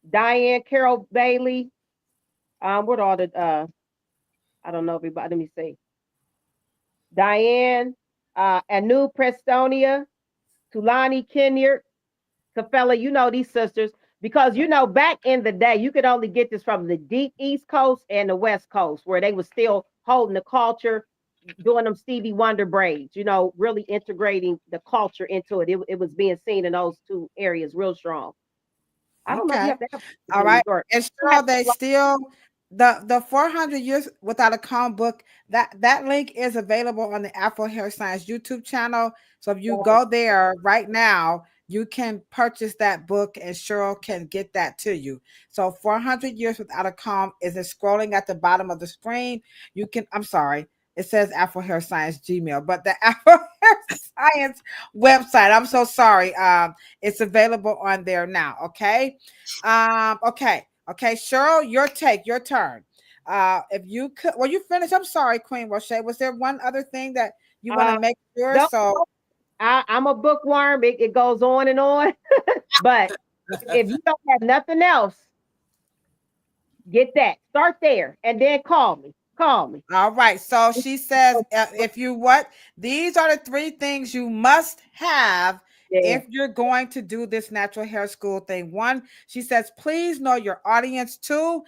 Diane Carol Bailey. What all the I don't know everybody. Let me see. Diane, Anu Prestonia, Tulani Kenyard, Kafella, these sisters, because back in the day, you could only get this from the deep East Coast and the West Coast, where they were still holding the culture doing them Stevie Wonder braids, really integrating the culture into it. It was being seen in those two areas real strong. I don't know if you Okay. have to have All in New right. York. And You have sure, they still the 400 years without a comic book. That link is available on the Afro Hair Science YouTube channel. So if you go there right now, you can purchase that book, and Cheryl can get that to you. So 400 years without a comb is it scrolling at the bottom of the screen. You can. I'm sorry. It says Afro Hair Science Gmail, but the Afro Hair Science website. I'm so sorry. It's available on there now. Okay. Okay, Cheryl, your turn. If you could, well, you finished. I'm sorry, Queen Roshae. Was there one other thing that you want to Uh, make sure? no, So, I'm a bookworm. It goes on and on. But if you don't have nothing else, get that. Start there and then call me. Call me. all right. So she says, if you what? These are the three things you must have Yeah. if you're going to do this natural hair school thing. One, she says, please know your audience. Two,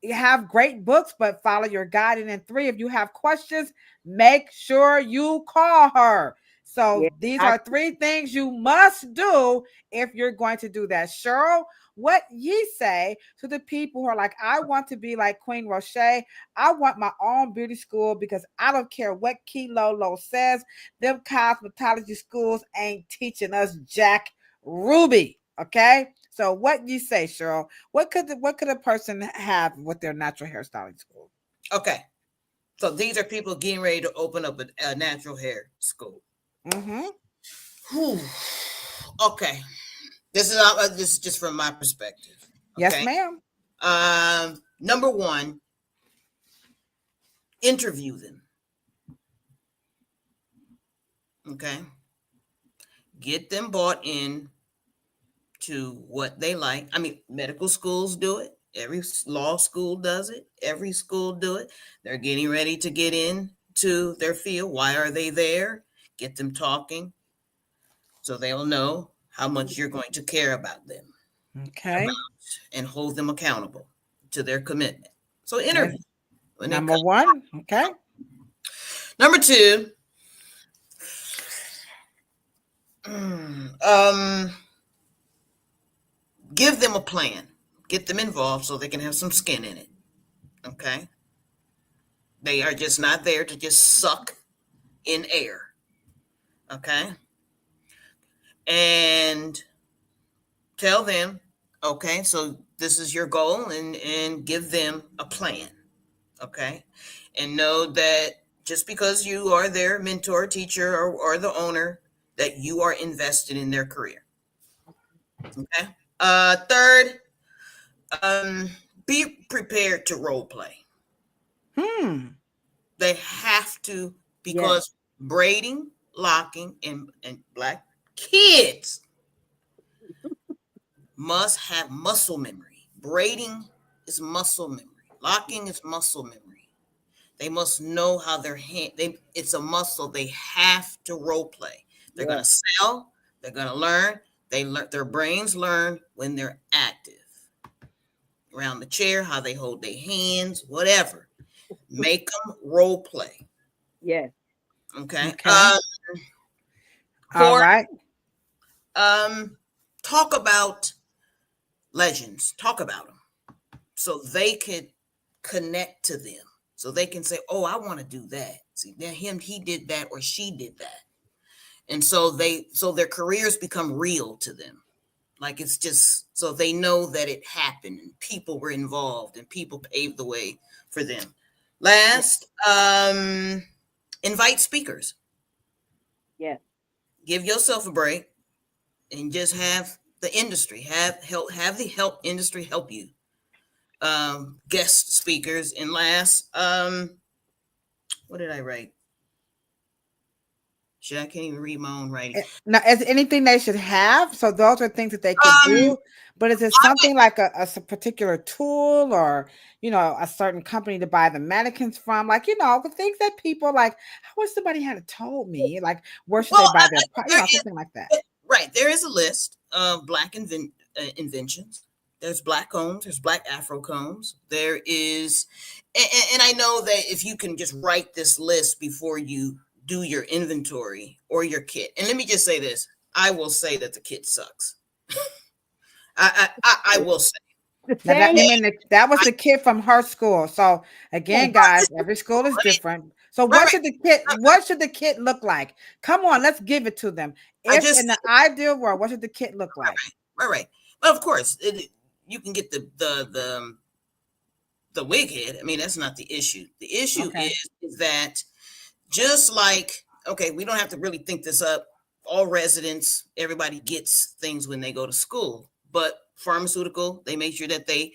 you have great books, but follow your guide. And then three, if you have questions, make sure you call her. Yeah. So these are three things you must do if you're going to do that. Cheryl, what ye say to the people who are like, I want to be like Queen Roshae. I want my own beauty school because I don't care what Lolo says. Them cosmetology schools ain't teaching us Jack Ruby. Okay. So what you say, Cheryl? What could a person have with their natural hairstyling school? Okay. So these are people getting ready to open up a natural hair school. Mm-hmm. Whew. Okay. This is just from my perspective. Yes, Okay? ma'am. Number one, interview them. Okay. Get them bought in to what they like. I mean, medical schools do it. Every law school does it. Every school do it. They're getting ready to get into their field. Why are they there? Get them talking so they'll know how much you're going to care about them. Okay. And hold them accountable to their commitment. So interview. Number one. Okay. Number two. Give them a plan. Get them involved so they can have some skin in it. Okay. They are just not there to just suck in air. Okay. And tell them, okay, so this is your goal, and give them a plan. Okay. And know that just because you are their mentor, teacher, or the owner, that you are invested in their career. Okay. Third, be prepared to role play. They have to, because braiding, locking, and black kids must have muscle memory. Braiding is muscle memory. Locking is muscle memory. They must know how their hand, it's a muscle. They have to role play. They're going to sell. They're going to learn. Their brains learn when they're active. Around the chair, how they hold their hands, whatever. Make them role play. Yes. Okay. All right. Talk about legends. Talk about them so they could connect to them. So they can say, "Oh, I want to do that." See, now he did that, or she did that, and so their careers become real to them. Like, it's just so they know that it happened and people were involved and people paved the way for them. Last, invite speakers. Yeah. Give yourself a break and just have the industry have the help industry help you. Guest speakers. And last, what did I write? I can't even read my own writing. Now, is anything they should have? So those are things that they could do. But is it something like a particular tool, or a certain company to buy the mannequins from? Like, the things that people like. I wish somebody had told me. Like, where should they buy their something like that? Right. There is a list of Black inventions There's black combs, there's black Afro combs. There is, and I know that if you can just write this list before you do your inventory or your kit. And let me just say this. I will say that the kit sucks. I will say. Now that was the kid from her school. So again, guys, every school is different. So what should the kit look like? Come on, let's give it to them. If in the ideal world, what should the kit look like? Right. Well, of course, you can get the wig head. I mean, that's not the issue. The issue is that just like, okay, we don't have to really think this up. All residents, everybody gets things when they go to school, but pharmaceutical, they make sure that they,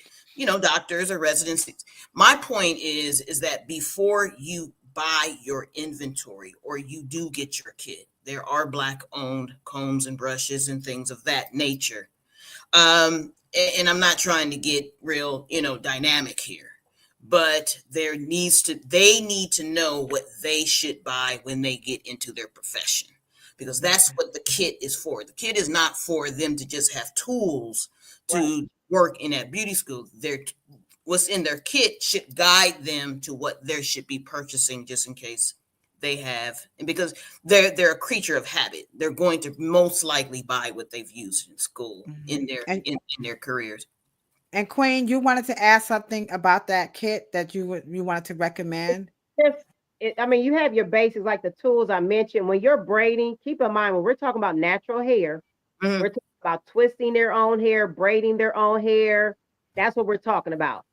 doctors or residents. My point is that before you buy your inventory or you do get your kit, there are black owned combs and brushes and things of that nature. And I'm not trying to get real, dynamic here, but they need to know what they should buy when they get into their profession, because that's what the kit is for. The kit is not for them to just have tools to work in that beauty school. What's in their kit should guide them to what they should be purchasing, just in case they have, and because they're a creature of habit. They're going to most likely buy what they've used in school in their careers. And Queen, you wanted to ask something about that kit that you wanted to recommend? You have your basics like the tools I mentioned. When you're braiding, keep in mind when we're talking about natural hair, we're talking about twisting their own hair, braiding their own hair. That's what we're talking about.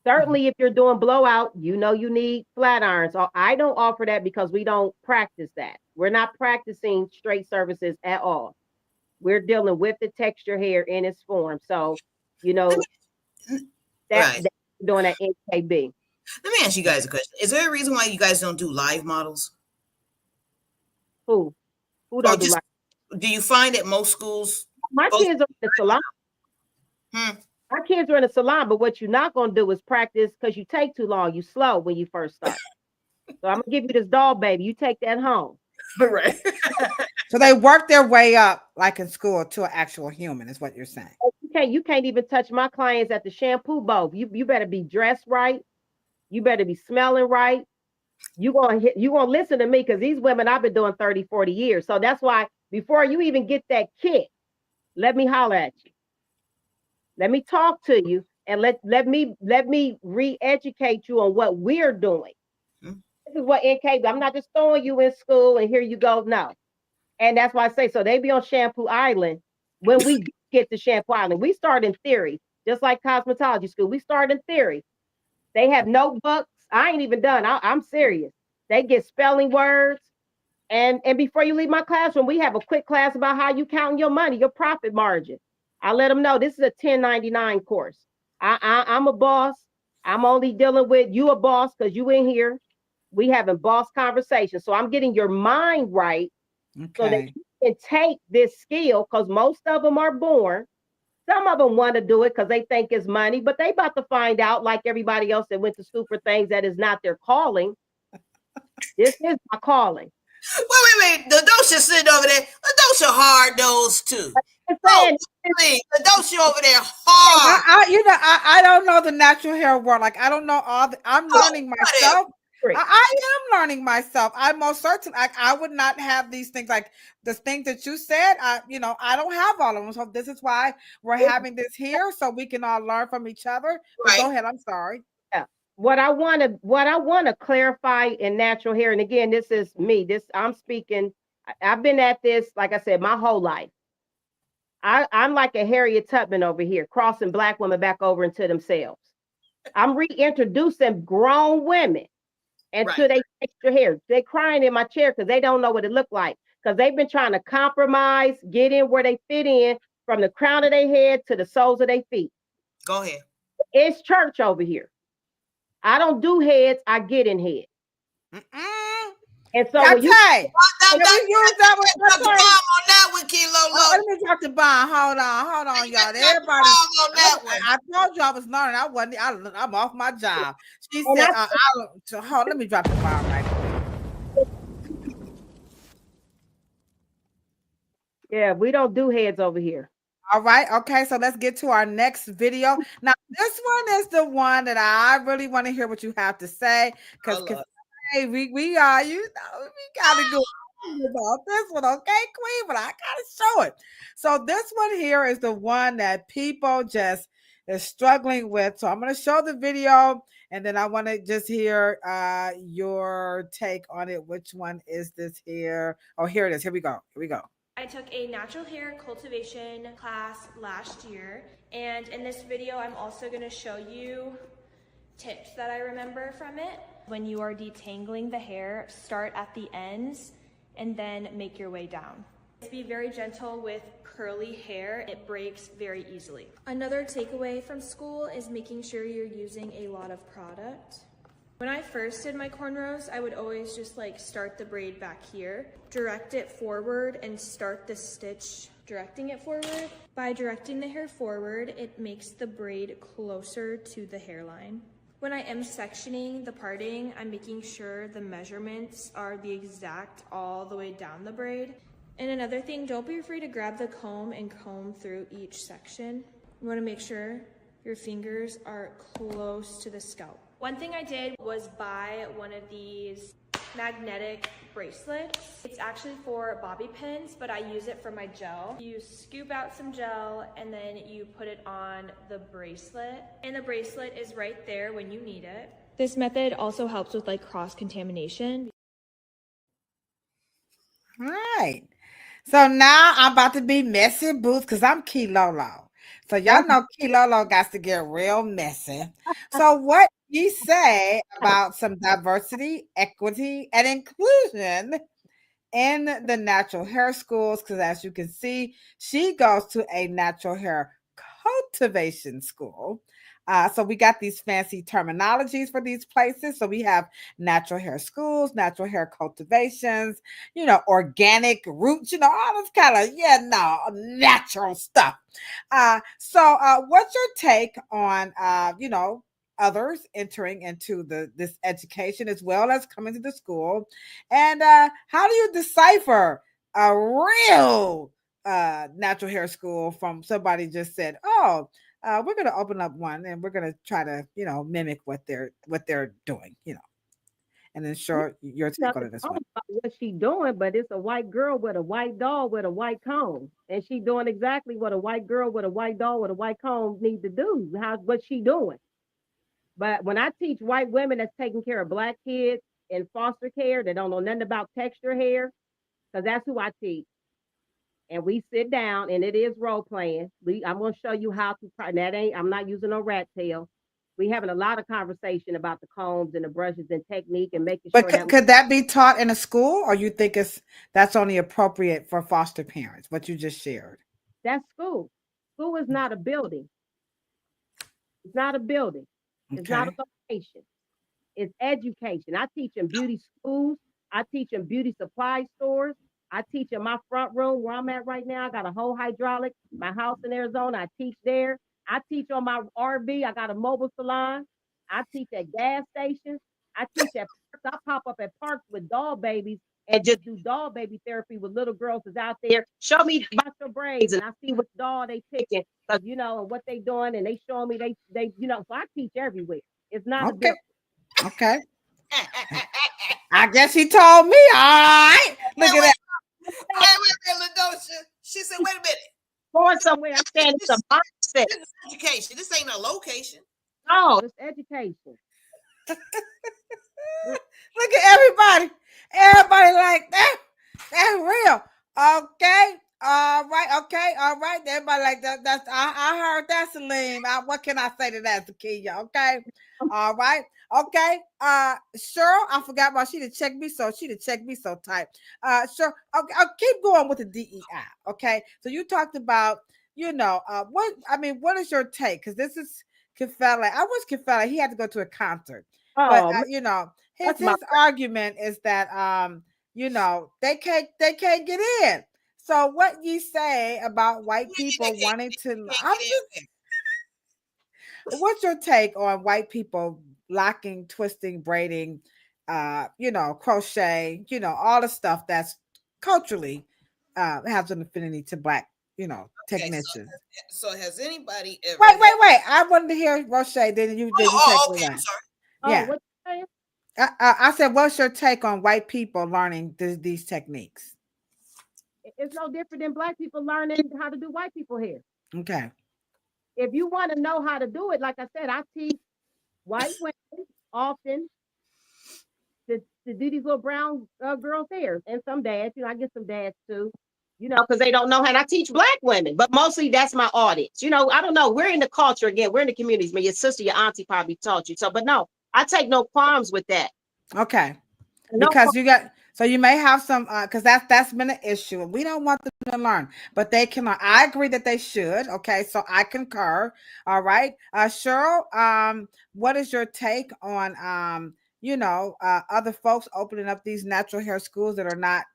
Certainly, if you're doing blowout, you need flat irons. I don't offer that because we don't practice that. We're not practicing straight surfaces at all. We're dealing with the texture hair in its form. So, that's doing at NKB. Let me ask you guys a question. Is there a reason why you guys don't do live models? Who don't do live? Do you find that most schools? My kids are in the salon. My kids are in a salon, but what you're not going to do is practice because you take too long. You slow when you first start. So I'm going to give you this doll, baby. You take that home. Right. So they work their way up like in school to an actual human is what you're saying. You can't even touch my clients at the shampoo bowl. You better be dressed right. You better be smelling right. You gonna listen to me because these women I've been doing 30, 40 years. So that's why before you even get that kit, let me holler at you. Let me talk to you and let me re-educate you on what we're doing. This is what NK, I'm not just throwing you in school and here you go. No. And that's why I say, so they be on Shampoo Island. When we get to Shampoo Island, we start in theory, just like cosmetology school. We start in theory. They have notebooks. I ain't even done. I'm serious. They get spelling words. And before you leave my classroom, we have a quick class about how you counting your money, your profit margin. I let them know this is a 1099 course. I'm a boss. I'm only dealing with you a boss because you in here. We having boss conversations. So I'm getting your mind right so that you can take this skill because most of them are born. Some of them want to do it because they think it's money, but they about to find out, like everybody else that went to school for things that is not their calling. This is my calling. Wait. Ladosha sitting over there. Ladosha hard nose too. Ladosha over there hard. I don't know the natural hair world. Like I don't know I'm learning myself. I am learning myself. I'm most certain. I would not have these things like the things that you said. I don't have all of them. So this is why we're having this here, so we can all learn from each other. But go ahead. I'm sorry. Yeah. What I want to clarify in natural hair, and again, this is me. I'm speaking. I've been at this, like I said, my whole life. I'm like a Harriet Tubman over here, crossing Black women back over into themselves. I'm reintroducing grown women into their texture hair. They're crying in my chair because they don't know what it looked like. Because they've been trying to compromise, get in where they fit in from the crown of their head to the soles of their feet. Go ahead. It's church over here. I don't do heads, I get in head. And so when you use that one, let me talk to Bond. Hold on, y'all. Everybody, I told you I was learning. I'm off my job. She said, let me drop the bomb right quick. Yeah, we don't do heads over here. All right. Okay. So let's get to our next video. Now, this one is the one that I really want to hear what you have to say. Because hey, we are, you know, we gotta go about this one, okay, Queen? But I gotta show it. So this one here is the one that people just is struggling with. So I'm gonna show the video and then I want to just hear your take on it. Which one is this here? Oh, here it is. Here we go. Here we go. I took a natural hair cultivation class last year, and in this video I'm also going to show you tips that I remember from it. When you are detangling the hair, start at the ends and then make your way down. Be very gentle with curly hair. It breaks very easily. Another takeaway from school is making sure you're using a lot of product. When I first did my cornrows, I would always just like start the braid back here, direct it forward and start the stitch directing it forward. By directing the hair forward, it makes the braid closer to the hairline. When I am sectioning the parting, I'm making sure the measurements are the exact all the way down the braid. And another thing, don't be afraid to grab the comb and comb through each section. You want to make sure your fingers are close to the scalp. One thing I did was buy one of these magnetic bracelets. It's actually for bobby pins, but I use it for my gel. You scoop out some gel and then you put it on the bracelet, and the bracelet is right there when you need it. This method also helps with like cross-contamination. All right. So now I'm about to be messy boots because I'm Key Lolo. So y'all know Key Lolo got to get real messy. So what you say about some diversity, equity, and inclusion in the natural hair schools? Because as you can see, she goes to a natural hair cultivation school. So we got these fancy terminologies for these places. So we have natural hair schools, natural hair cultivations, you know, organic roots, you know, all this kind of, natural stuff. So what's your take on, you know, others entering into this education as well as coming to the school? And how do you decipher a real natural hair school from somebody just said, oh, we're going to open up one and we're going to try to, you know, mimic what they're doing, you know, and then sure your take on it as well. What she doing, but it's a white girl with a white doll with a white comb, and she doing exactly what a white girl with a white doll with a white comb need to do. What she doing? But when I teach white women that's taking care of black kids in foster care, that don't know nothing about texture hair, because that's who I teach. And we sit down, and it is role playing. I'm going to show you how to. I'm not using no rat tail. We having a lot of conversation about the combs and the brushes and technique and making sure. But could that be taught in a school, or you think that's only appropriate for foster parents? What you just shared. That's school. School is not a building. It's not a building. It's not a location. It's education. I teach in beauty schools. I teach in beauty supply stores. I teach in my front room where I'm at right now. I got a whole hydraulic. My house in Arizona, I teach there. I teach on my RV. I got a mobile salon. I teach at gas stations. I teach at parks. I pop up at parks with doll babies and just do doll baby therapy with little girls that's out there. Show me about your braids, and I see what doll they picking, because you know, and what they doing, and they show me they you know. So I teach everywhere. It's not a building. Okay. I guess he told me. All right. Look at that. Wait, Ladosha. She said, wait a minute. Going somewhere. I'm saying it's a mindset. This is education. This ain't a location. No, it's education. Look at everybody. Everybody like that. That's real. Okay. All right. Okay. All right. Everybody like that. I heard that, Salim. What can I say to that, Zakiya? Okay. All right. Okay. Cheryl, I forgot about she to check me so tight. Sure. Okay, I'll keep going with the DEI. Okay. So you talked about, you know, what is your take? Because this is Kefela. I wish Kefela, he had to go to a concert. But you know, his argument is that you know, they can't get in. So what you say about white people wanting to what's your take on white people locking, twisting, braiding, you know, crochet, you know, all the stuff that's culturally has an affinity to black Okay, technician. so has anybody ever Wait. I wanted to hear Roshae. Then you take it okay, away. I'm sorry. Oh, Yeah. what you saying? I said, what's your take on white people learning these techniques? It's no different than black people learning how to do white people hair. Okay. If you want to know how to do it, like I said, I teach white women often to do these little brown girls' hairs and some dads. I get some dads too, because they don't know how. And I teach black women, but mostly that's my audience. I don't know. We're in the culture again. We're in the communities. But your sister, your auntie probably taught you. So, but no, I take no qualms with that. Okay. No Because you may have some because that's been an issue. We don't want them to learn, but they can learn. I agree that they should. Okay, so I concur. All right. Cheryl, what is your take on other folks opening up these natural hair schools that are not,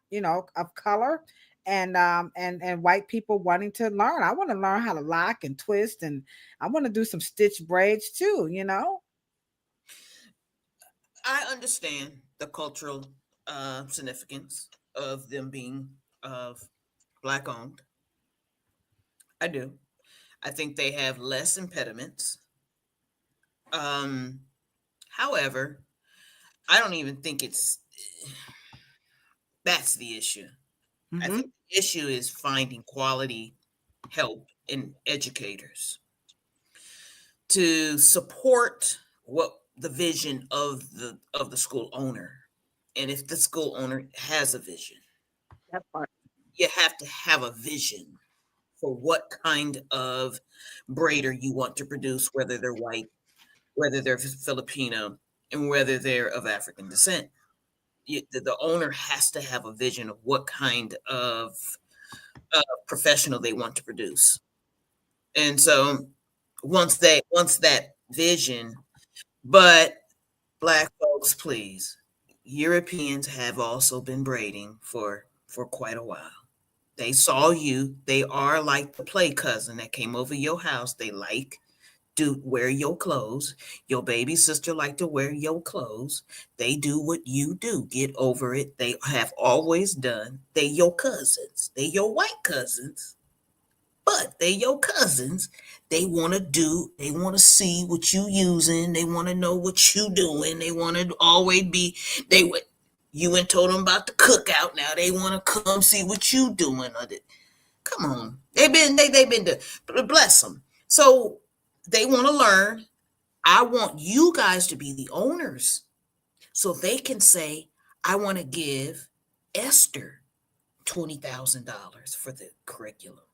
of color, and white people wanting to learn? I want to learn how to lock and twist, and I want to do some stitch braids too, I understand the cultural significance of them being black owned. I do. I think they have less impediments. However, I don't even think that's the issue. I think the issue is finding quality help in educators to support what the vision of the school owner. And if the school owner has a vision, that part. you have to have a vision for what kind of braider you want to produce, whether they're white, whether they're Filipino, and whether they're of African descent. The owner has to have a vision of what kind of professional they want to produce. And so once that vision, but black folks, please, Europeans have also been braiding for quite a while. They saw you. They are like the play cousin that came over your house. They do wear your clothes. Your baby sister like to wear your clothes. They do what you do. Get over it. They have always done. They your cousins. They your white cousins. But they your cousins. They want to see what you using. They want to know what you doing. They want to always be, you and told them about the cookout. Now they want to come see what you doing. Come on. They've been bless them. So they want to learn. I want you guys to be the owners so they can say, I want to give Esther $20,000 for the curriculum.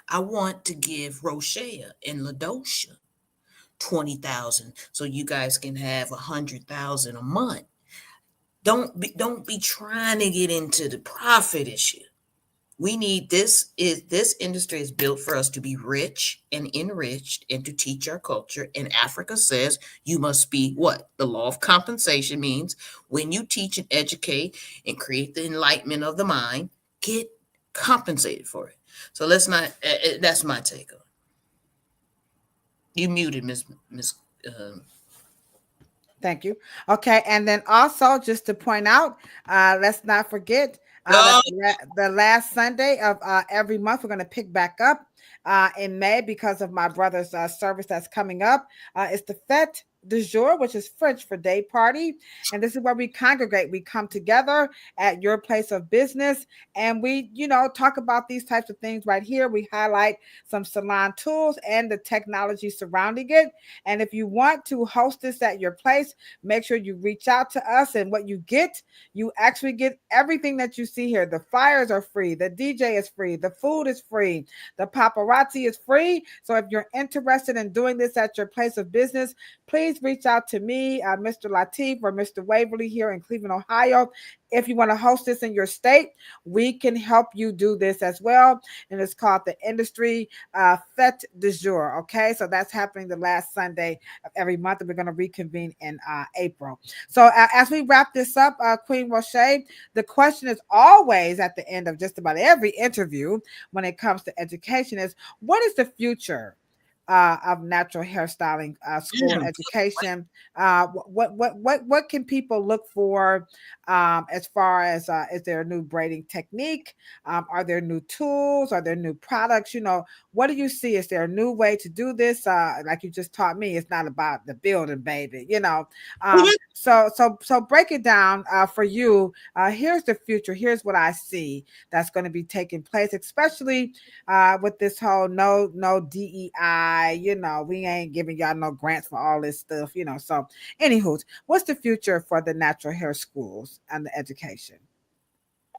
I want to give Roshae and Ladosha 20,000 so you guys can have 100,000 a month. Don't be trying to get into the profit issue. We need this industry is built for us to be rich and enriched and to teach our culture. And Africa says you must be what? The law of compensation means when you teach and educate and create the enlightenment of the mind, get compensated for it. So let's not. That's my take on it. You muted, Miss. Thank you. Okay, and then also just to point out, let's not forget the last Sunday of every month we're going to pick back up in May because of my brother's service that's coming up. It's the Fête du jour, which is French for day party, and this is where we congregate. We come together at your place of business, and we, talk about these types of things right here. We highlight some salon tools and the technology surrounding it. And if you want to host this at your place, make sure you reach out to us. And what you actually get everything that you see here. The flyers are free. The DJ is free. The food is free. The paparazzi is free. So if you're interested in doing this at your place of business, please reach out to me, Mr. Latif or Mr. Waverly here in Cleveland, Ohio. If you want to host this in your state, we can help you do this as well. And it's called the Industry Fête du jour. Okay, so that's happening the last Sunday of every month, and we're going to reconvene in April. So as we wrap this up, Queen Roshae, the question is always at the end of just about every interview when it comes to education is, what is the future of natural hairstyling school education. What can people look for as far as is there a new braiding technique? Are there new tools? Are there new products? What do you see? Is there a new way to do this? Like you just taught me, it's not about the building, baby. So break it down for you. Here's the future. Here's what I see that's going to be taking place, especially with this whole no DEI. We ain't giving y'all no grants for all this stuff. So anywho, what's the future for the natural hair schools and the education?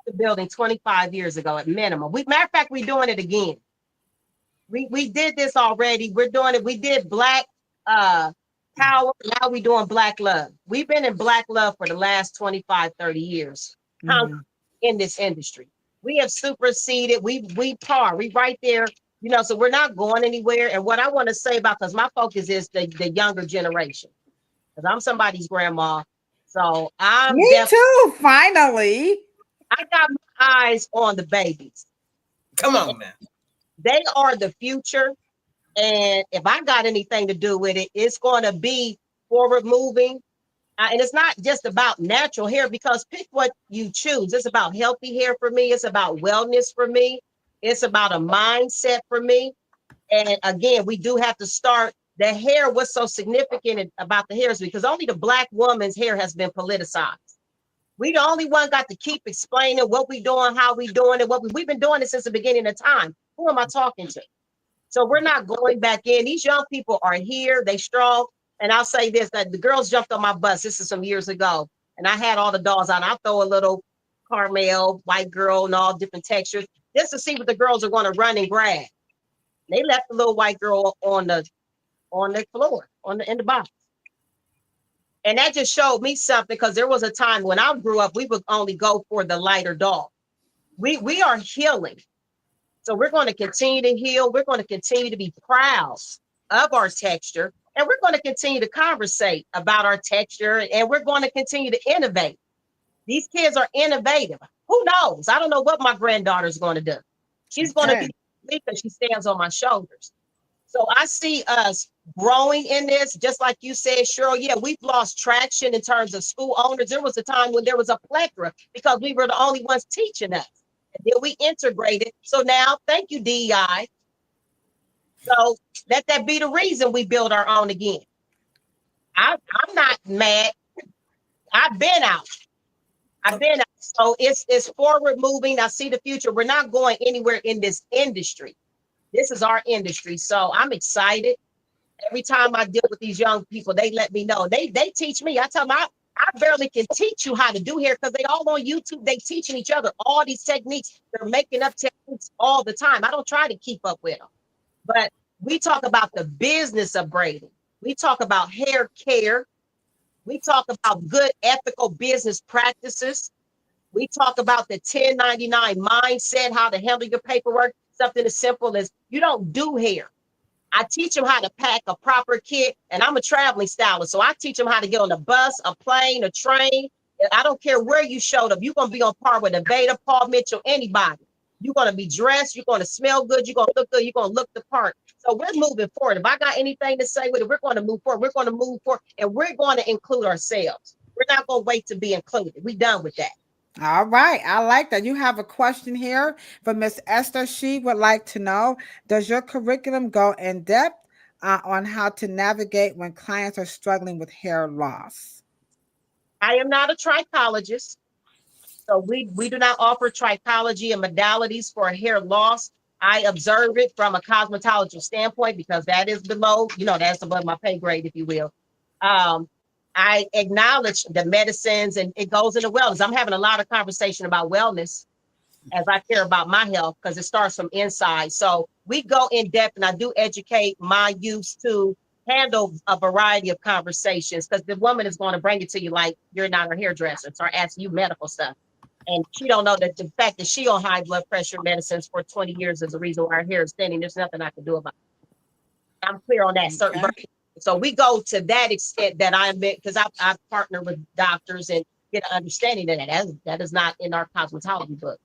The building 25 years ago at minimum. Matter of fact, we're doing it again. We did this already. We're doing it. We did Black power. Now we're doing Black love. We've been in Black love for the last 25, 30 years in this industry. We have superseded. We par. We right there. So we're not going anywhere. And what I want to say about, because my focus is the younger generation, because I'm somebody's grandma. So Me too. Finally, I got my eyes on the babies. Come on, man. They are the future. And if I got anything to do with it, it's going to be forward moving. And it's not just about natural hair, because pick what you choose. It's about healthy hair for me. It's about wellness for me. It's about a mindset for me. And again, we do have to start the hair. What's so significant about the hair is because only the Black woman's hair has been politicized. We the only one got to keep explaining what we doing, how we doing it, we've been doing it since the beginning of time. Who am I talking to? So we're not going back in. These young people are here. They strong. And I'll say this, that the girls jumped on my bus. This is some years ago. And I had all the dolls on. I throw a little caramel, white girl, and all different textures, just to see what the girls are going to run and grab. They left the little white girl on the floor, in the box. And that just showed me something, because there was a time when I grew up, we would only go for the lighter doll. We are healing. So we're going to continue to heal. We're going to continue to be proud of our texture. And we're going to continue to conversate about our texture. And we're going to continue to innovate. These kids are innovative. Who knows? I don't know what my granddaughter's going to do. She's going to be because she stands on my shoulders. So I see us growing in this, just like you said, Cheryl. Yeah, we've lost traction in terms of school owners. There was a time when there was a plethora because we were the only ones teaching us. And then we integrated. So now, thank you, DEI. So let that be the reason we build our own again. I'm not mad. I've been out. So it's forward moving. I see the future. We're not going anywhere in this industry. This is our industry. So I'm excited. Every time I deal with these young people, they let me know. They teach me. I tell them, I barely can teach you how to do hair, because they all on YouTube. They teaching each other all these techniques. They're making up techniques all the time. I don't try to keep up with them. But we talk about the business of braiding. We talk about hair care. We talk about good ethical business practices. We talk about the 1099 mindset, how to handle your paperwork. Something as simple as, you don't do hair. I teach them how to pack a proper kit, and I'm a traveling stylist. So I teach them how to get on a bus, a plane, a train. I don't care where you showed up. You're going to be on par with a Veda, Paul Mitchell, anybody. You're going to be dressed. You're going to smell good. You're going to look good. You're going to look the part. So we're moving forward. If I got anything to say with it, we're going to move forward. We're going to move forward, and we're going to include ourselves. We're not going to wait to be included. We're done with that. All right. I like that. You have a question here from Miss Esther. She would like to know, does your curriculum go in depth on how to navigate when clients are struggling with hair loss? I am not a trichologist. So we do not offer trichology and modalities for hair loss. I observe it from a cosmetology standpoint, because that is below, that's above my pay grade, if you will. I acknowledge the medicines, and it goes into wellness. I'm having a lot of conversation about wellness as I care about my health, because it starts from inside. So we go in depth, and I do educate my youth to handle a variety of conversations, because the woman is going to bring it to you like you're not her hairdresser, start asking you medical stuff. And she don't know that the fact that she on high blood pressure medicines for 20 years is the reason why her hair is thinning. There's nothing I can do about it. I'm clear on that. Certain version. So we go to that extent that because I partner with doctors and get an understanding of that. That is not in our cosmetology book.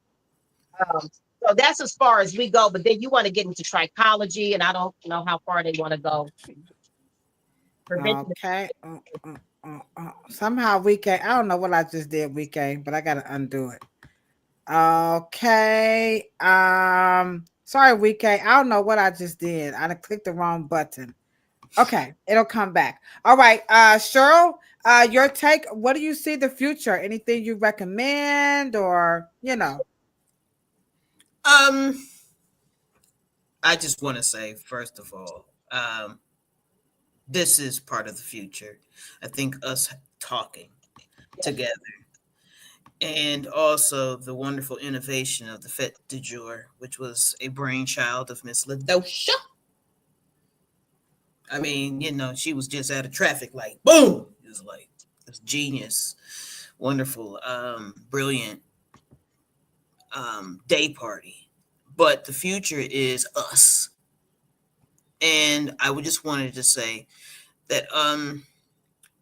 So that's as far as we go. But then you want to get into trichology, and I don't know how far they want to go. Prevention. Okay. Somehow weekend. I don't know what I just did weekend, but I gotta undo it. Okay. Sorry, weekend. I don't know what I just did. I clicked the wrong button. Okay, it'll come back. All right. Cheryl, your take. What do you see the future? Anything you recommend or Um, I just want to say, first of all, this is part of the future. I think us talking together, and also the wonderful innovation of the Fête du Jour, which was a brainchild of Miss Ladosha. I mean, she was just at a traffic light. Boom! It was like this genius, wonderful, brilliant day party. But the future is us. And I would just wanted to say that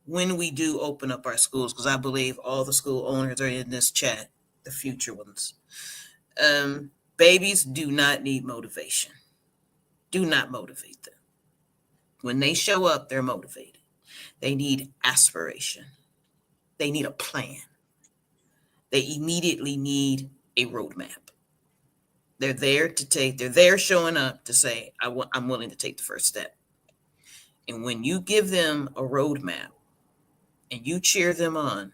when we do open up our schools, because I believe all the school owners are in this chat, the future ones, babies do not need motivation. Do not motivate them. When they show up, they're motivated. They need aspiration. They need a plan. They immediately need a roadmap. They're there showing up to say, I'm willing to take the first step. And when you give them a roadmap and you cheer them on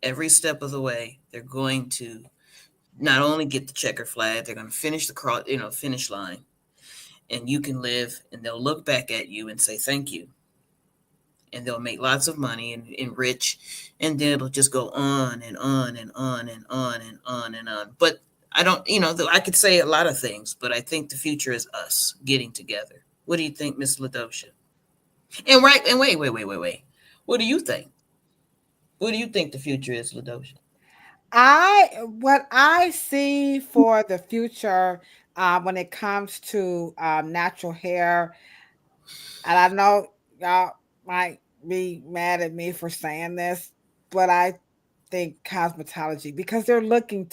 every step of the way, they're going to not only get the checker flag, they're going to finish the finish line. And you can live, and they'll look back at you and say, thank you. And they'll make lots of money and enrich, and then it'll just go on and on and on and on and on and on. But I don't, I could say a lot of things, but I think the future is us getting together. What do you think, Miss Ladosha? And wait. What do you think? What do you think the future is, Ladosha? What I see for the future when it comes to natural hair, and I know y'all might be mad at me for saying this, but I think cosmetology because they're looking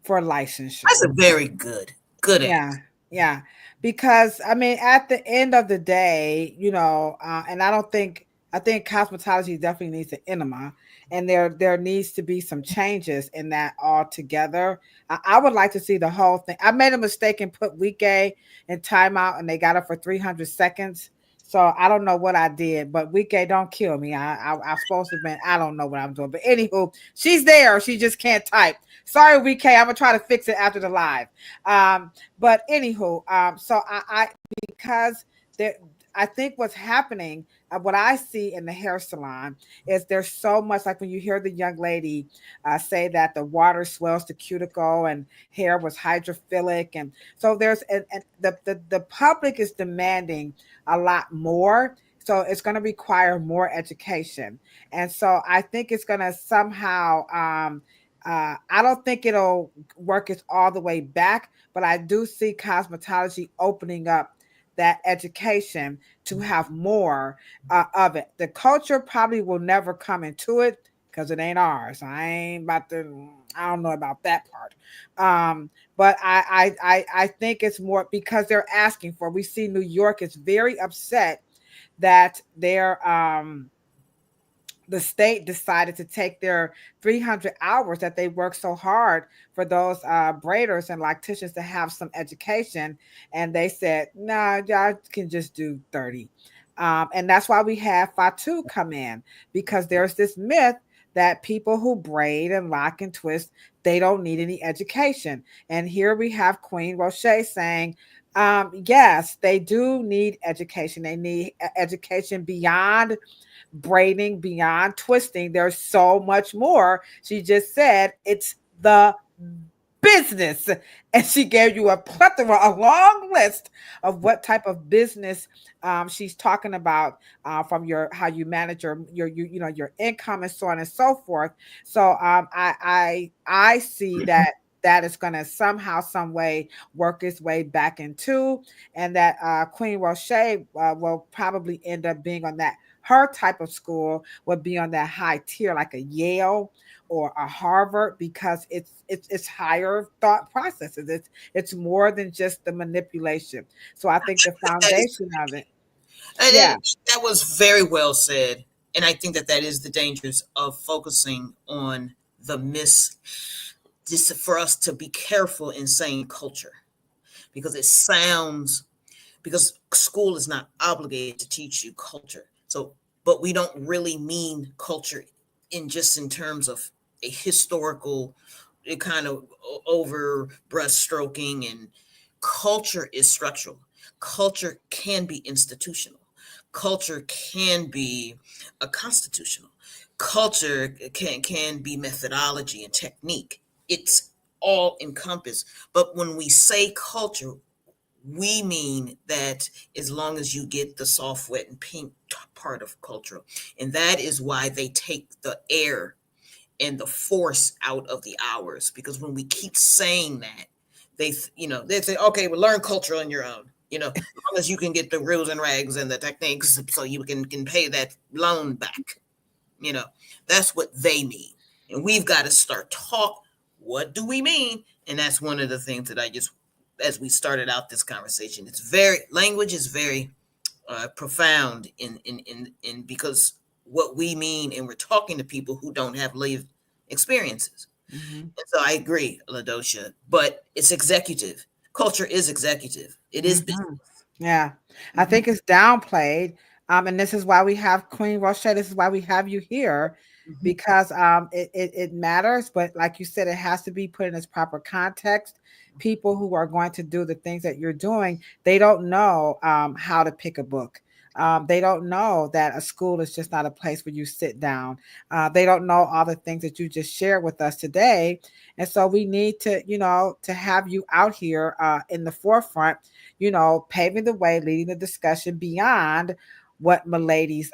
for licensure. That's a very good answer. Yeah. Because I mean, at the end of the day, and I think cosmetology definitely needs an enema, and there needs to be some changes in that altogether. I would like to see the whole thing. I made a mistake and put weekday in timeout, and they got it for 300 seconds. So I don't know what I did, but weekday don't kill me. I'm supposed to have been. I don't know what I'm doing, but anywho, she's there. She just can't type. Sorry, weekday. I'm gonna try to fix it after the live. But anywho, so I because there, I think what's happening, what I see in the hair salon is there's so much like when you hear the young lady say that the water swells the cuticle and hair was hydrophilic, and so there's and the public is demanding a lot more. So it's going to require more education, and so I think it's going to somehow. I don't think it'll work its all the way back, but I do see cosmetology opening up that education to have more of it. The culture probably will never come into it because it ain't ours. I don't know about that part. But I think it's more because they're asking for. We see New York is very upset that the state decided to take their 300 hours that they work so hard for those braiders and locticians to have some education. And they said, no, y'all can just do 30. And that's why we have Fatu come in, because there's this myth that people who braid and lock and twist, they don't need any education. And here we have Queen Roshae saying, yes, they do need education. They need education beyond braiding, beyond twisting. There's so much more. She just said it's the business, and she gave you a plethora, a long list of what type of business she's talking about, from how you manage your income and so on and so forth. So I see that is going to somehow, some way work its way back into, and that Queen Roshae will probably end up being on that. Her type of school would be on that high tier, like a Yale or a Harvard, because it's higher thought processes. It's more than just the manipulation. So I think the foundation of it. Yeah. That was very well said. And I think that is the dangers of focusing on the just for us to be careful in saying culture, because it sounds, because school is not obligated to teach you culture. So, but we don't really mean culture in terms of a historical, kind of over brush stroking, and culture is structural. Culture can be institutional. Culture can be a constitutional. Culture can be methodology and technique. It's all encompassed. But when we say culture, we mean that as long as you get the soft, wet, and pink part of cultural. And that is why they take the air and the force out of the hours, because when we keep saying that, they say, okay, well, learn culture on your own, as long as you can get the rules and regs and the techniques so you can pay that loan back. That's what they mean. And we've got to start what do we mean? And that's one of the things that as we started out this conversation, language is very profound in because what we mean, and we're talking to people who don't have lived experiences. Mm-hmm. And so I agree, Ladosha, but it's executive. Culture is executive. It is business. Yeah. Mm-hmm. I think it's downplayed. And this is why we have Queen Roshae. This is why we have you here, because it matters. But like you said, it has to be put in its proper context. People who are going to do the things that you're doing, they don't know how to pick a book. They don't know that a school is just not a place where you sit down. They don't know all the things that you just shared with us today. And so we need to, to have you out here in the forefront, paving the way, leading the discussion beyond what Miladies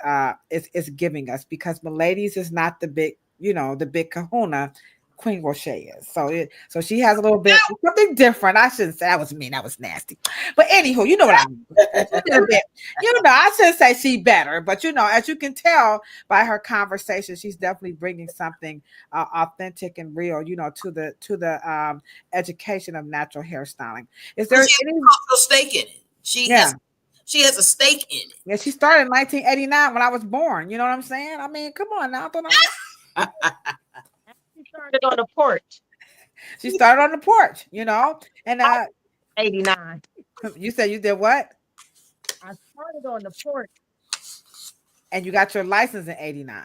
is giving us, because Miladies is not the big, the big kahuna. Queen Roshae is. So she has a little bit something different. I shouldn't say that was mean. That was nasty. But anywho, you know what I mean. A bit, I shouldn't say she better, but as you can tell by her conversation, she's definitely bringing something authentic and real, to the education of natural hairstyling. Is there any stake in it? She has a stake in it. Yeah, she started in 1989 when I was born. You know what I'm saying? I mean, come on now. She started on the porch. She started on the porch, and 89. You said you did what? I started on the porch. And you got your license in 89.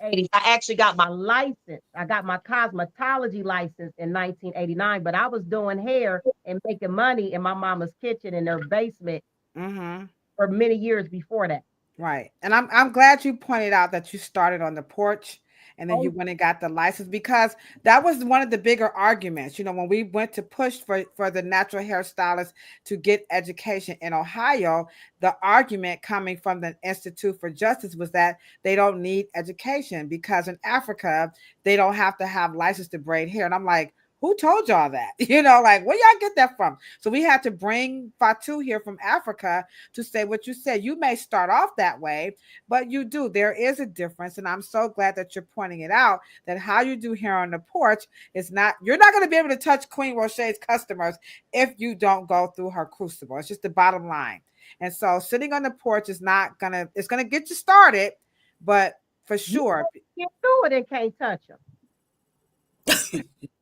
80. I actually got my license. I got my cosmetology license in 1989, but I was doing hair and making money in my mama's kitchen in their basement for many years before that. Right. And I'm glad you pointed out that you started on the porch and then you went and got the license, because that was one of the bigger arguments. When we went to push for the natural hairstylists to get education in Ohio, the argument coming from the Institute for Justice was that they don't need education because in Africa, they don't have to have license to braid hair. And I'm like, who told y'all that? Where y'all get that from? So we had to bring Fatu here from Africa to say what you said. You may start off that way, but you do. There is a difference. And I'm so glad that you're pointing it out, that how you do hair on the porch is not, you're not going to be able to touch Queen Roshae's customers if you don't go through her crucible. It's just the bottom line. And so sitting on the porch is not going to, it's going to get you started, but for sure. You get through it and can't touch them.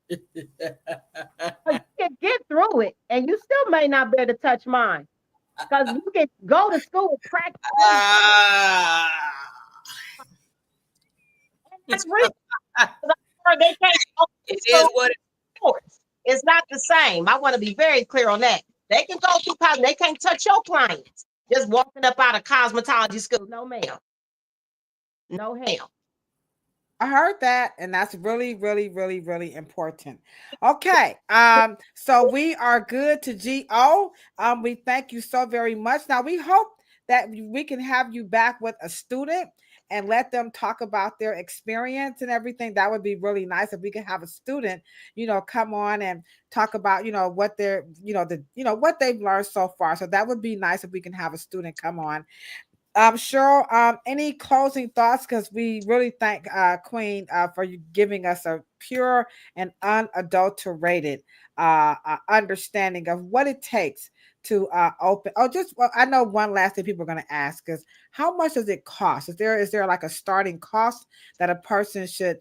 You can get through it, and you still may not be able to touch mine, because you can go to school and practice. That's real. They can't. It is what it's not the same. I want to be very clear on that. They can go through college. They can't touch your clients just walking up out of cosmetology school. No, ma'am. No, ma'am. I heard that, and that's really, really, really, really important. Okay, so we are good to GO. We thank you so very much. Now we hope that we can have you back with a student, and let them talk about their experience and everything. That would be really nice if we could have a student, come on and talk about, what they're, what they've learned so far. So that would be nice if we can have a student come on. Cheryl, any closing thoughts? Because we really thank Queen for you giving us a pure and unadulterated understanding of what it takes to open. Oh, I know one last thing people are going to ask is how much does it cost? Is there like a starting cost that a person should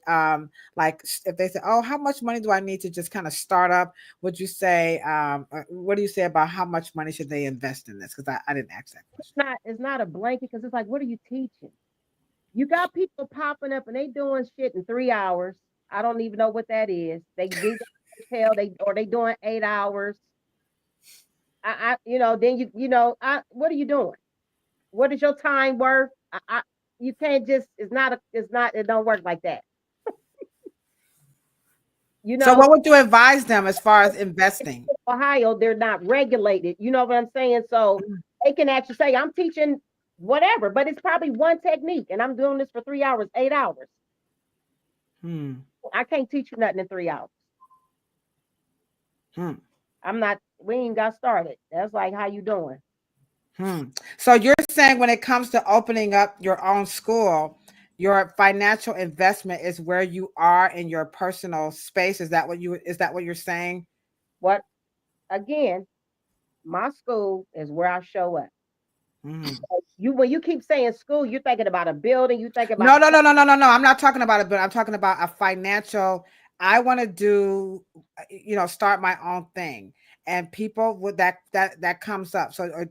like if they say, oh, how much money do I need to just kind of start up? Would you say what do you say about how much money should they invest in this? Because I didn't ask that question. It's not a blanket because it's like, what are you teaching? You got people popping up and they doing shit in 3 hours. I don't even know what that is. They did hotel, they doing 8 hours. Then what are you doing? What is your time worth? You can't just, it don't work like that. So what would you advise them as far as investing? Ohio, they're not regulated. You know what I'm saying? So they can actually say, I'm teaching whatever, but it's probably one technique and I'm doing this for 3 hours, 8 hours. I can't teach you nothing in 3 hours. We ain't got started. That's like, how you doing? So you're saying when it comes to opening up your own school, your financial investment is where you are in your personal space. Is that what you're saying? What? Again, my school is where I show up. When you keep saying school, you're thinking about a building. You think about no. I'm not talking about it, but I'm talking about a financial. I want to do, start my own thing, and people with that comes up. So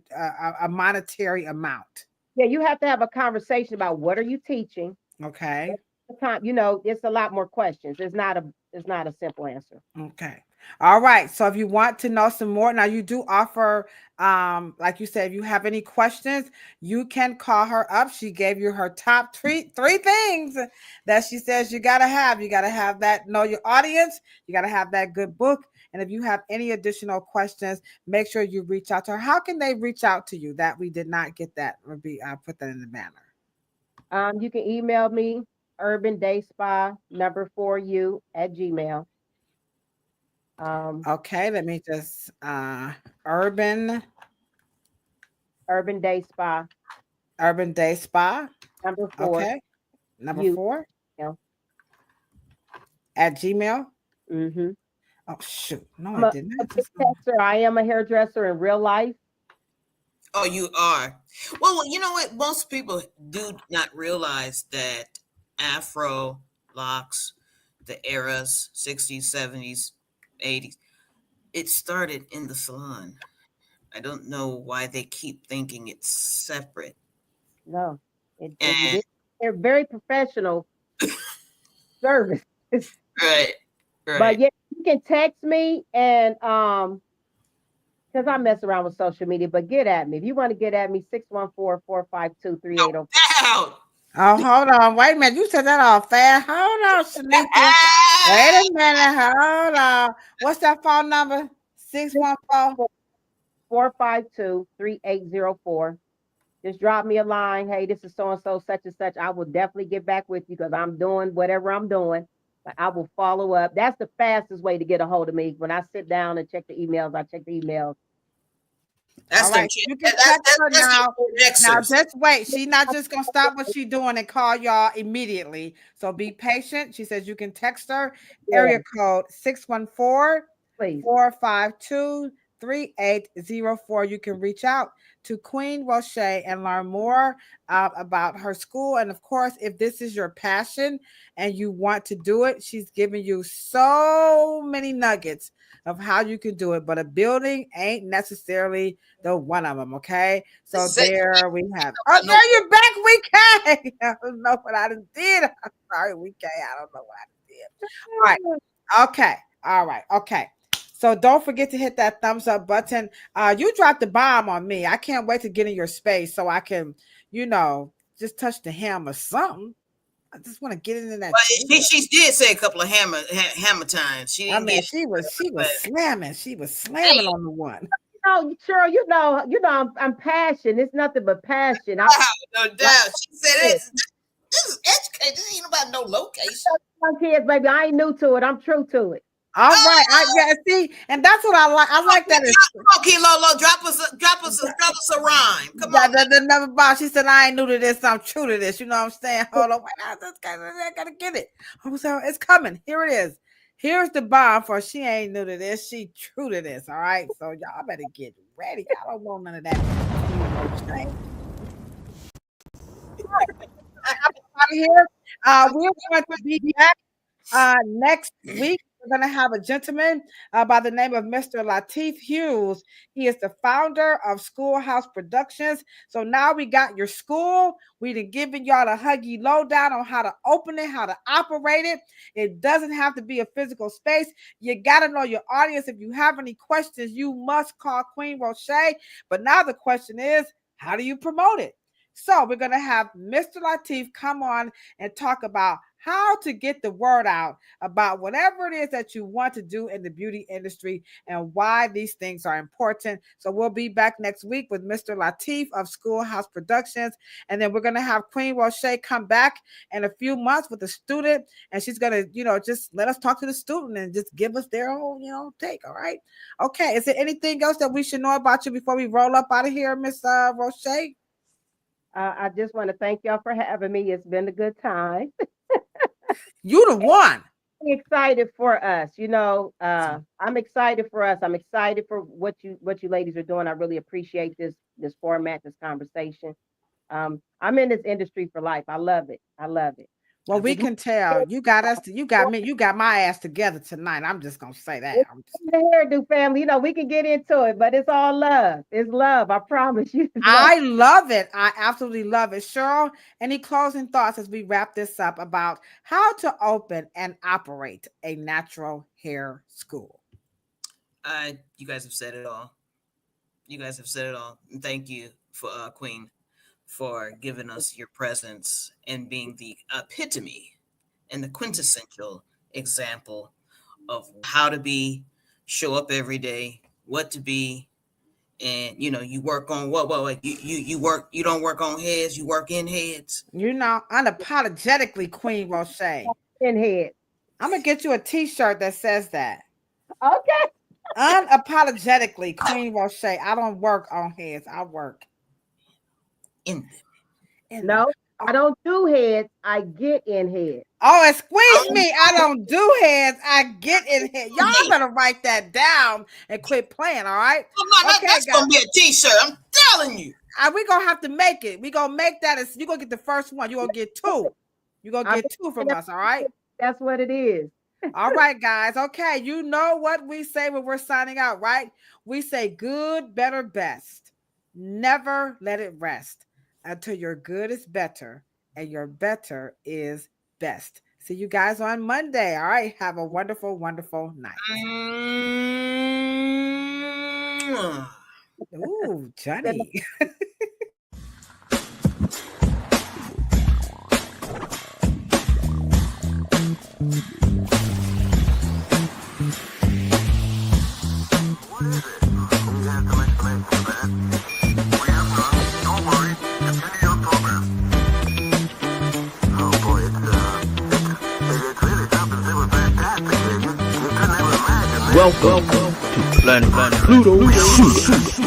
a monetary amount. Yeah, you have to have a conversation about what are you teaching. Okay. It's a lot more questions. It's not a simple answer. Okay. All right. So if you want to know some more, now you do offer, like you said, if you have any questions, you can call her up. She gave you her top three things that she says you gotta have. You gotta have that, know your audience. You gotta have that good book. And if you have any additional questions, make sure you reach out to her. How can they reach out to you? That we did not get that. Put that in the banner. You can email me, urbandayspa 4u @gmail. Okay, let me just urban day spa 4. Okay, number 4 at Gmail. Oh shoot, no, I didn't. I am a hairdresser in real life. Oh, you are. Well, you know what? Most people do not realize that Afro locks, the eras, 60s, 70s, 80s, it started in the salon. I don't know why they keep thinking it's separate. No, they're very professional service. Right. But yeah, you can text me and because I mess around with social media, but get at me. If you want to get at me, 614-452-3804. Oh, hold on. Wait a minute. You said that all fast. Hold on, Shanika. Wait a minute. Hold on. What's that phone number? 614-452-3804. Just drop me a line. Hey, this is so-and-so, such and such. I will definitely get back with you because I'm doing whatever I'm doing. But I will follow up. That's the fastest way to get a hold of me. When I sit down and check the emails, I check the emails. That's all right. You can text her now. Now just wait. She's not just gonna stop what she's doing and call y'all immediately. So be patient. She says you can text her. Area code 614-452-3804. You can reach out to Queen Roshae and learn more about her school. And of course, if this is your passion and you want to do it, she's giving you so many nuggets of how you can do it, but a building ain't necessarily the one of them. Okay, so there we have it. Oh, there you're back, WK. I don't know what I did. I'm sorry, WK. I don't know what I did. All right. Okay. All right. Okay. So don't forget to hit that thumbs up button. You dropped the bomb on me. I can't wait to get in your space so I can, just touch the hem or something. I just want to get into that. Well, she did say a couple of hammer times. She was slamming. She was slamming on the one. Cheryl, I'm passion. It's nothing but passion. No doubt. She said it. This is educated. This ain't about no location. Young kids, baby, I ain't new to it. I'm true to it. All right, yeah, see, and that's what I like. I like that. Okay, Lolo, drop us a rhyme. Come on. The never boss. She said, "I ain't new to this. I'm true to this." You know what I'm saying? Hold on, wait, I gotta get it. Oh, so it's coming. Here it is. Here's the bomb for she ain't new to this. She true to this. All right, so y'all better get ready. I don't want none of that. Out here, we're going to be back next week. We're going to have a gentleman by the name of Mr. Lateef Hughes. He is the founder of Schoolhouse Productions. So now we got your school. We've given y'all a huggy lowdown on how to open it, how to operate it. It doesn't have to be a physical space. You got to know your audience. If you have any questions, you must call Queen Roshae. But now the question is, how do you promote it? So we're going to have Mr. Lateef come on and talk about how to get the word out about whatever it is that you want to do in the beauty industry and why these things are important. So we'll be back next week with Mr. Lateef of Schoolhouse Productions. And then we're going to have Queen Roshae come back in a few months with a student. And she's going to, just let us talk to the student and just give us their own, take. All right. Okay. Is there anything else that we should know about you before we roll up out of here, Miss Roshae? I just want to thank y'all for having me. It's been a good time. You the one. I'm excited for us. I'm excited for us. I'm excited for what you ladies are doing. I really appreciate this format, this conversation. I'm in this industry for life. I love it. Well, we can tell you got me, you got my ass together tonight. I'm just gonna say that. The hairdo family, we can get into it, but it's all love. It's love. I promise you. I love it. I absolutely love it. Cheryl, any closing thoughts as we wrap this up about how to open and operate a natural hair school? You guys have said it all. And thank you for Queen for giving us your presence and being the epitome and the quintessential example of how to show up every day, what to be, and you work on what you don't work on heads, you work in heads. Unapologetically, Queen Roshae. In head. I'm gonna get you a t-shirt that says that. Okay. Unapologetically, Queen Roshae. I don't work on heads, I work in them. No, I don't do heads. I get in heads. Oh, excuse me. I don't do heads. I get in heads. Y'all better write that down and quit playing. All right. That's gonna be a t-shirt. I'm telling you. We're gonna have to make it. We're gonna make that. You're gonna get the first one. You're gonna get two. You're gonna get two from us. All right. That's what it is. All right, guys. Okay. You know what we say when we're signing out, right? We say good, better, best. Never let it rest until your good is better and your better is best. See you guys on Monday. All right. Have a wonderful, wonderful night. Ooh, Johnny. Welcome to Planet Pluto.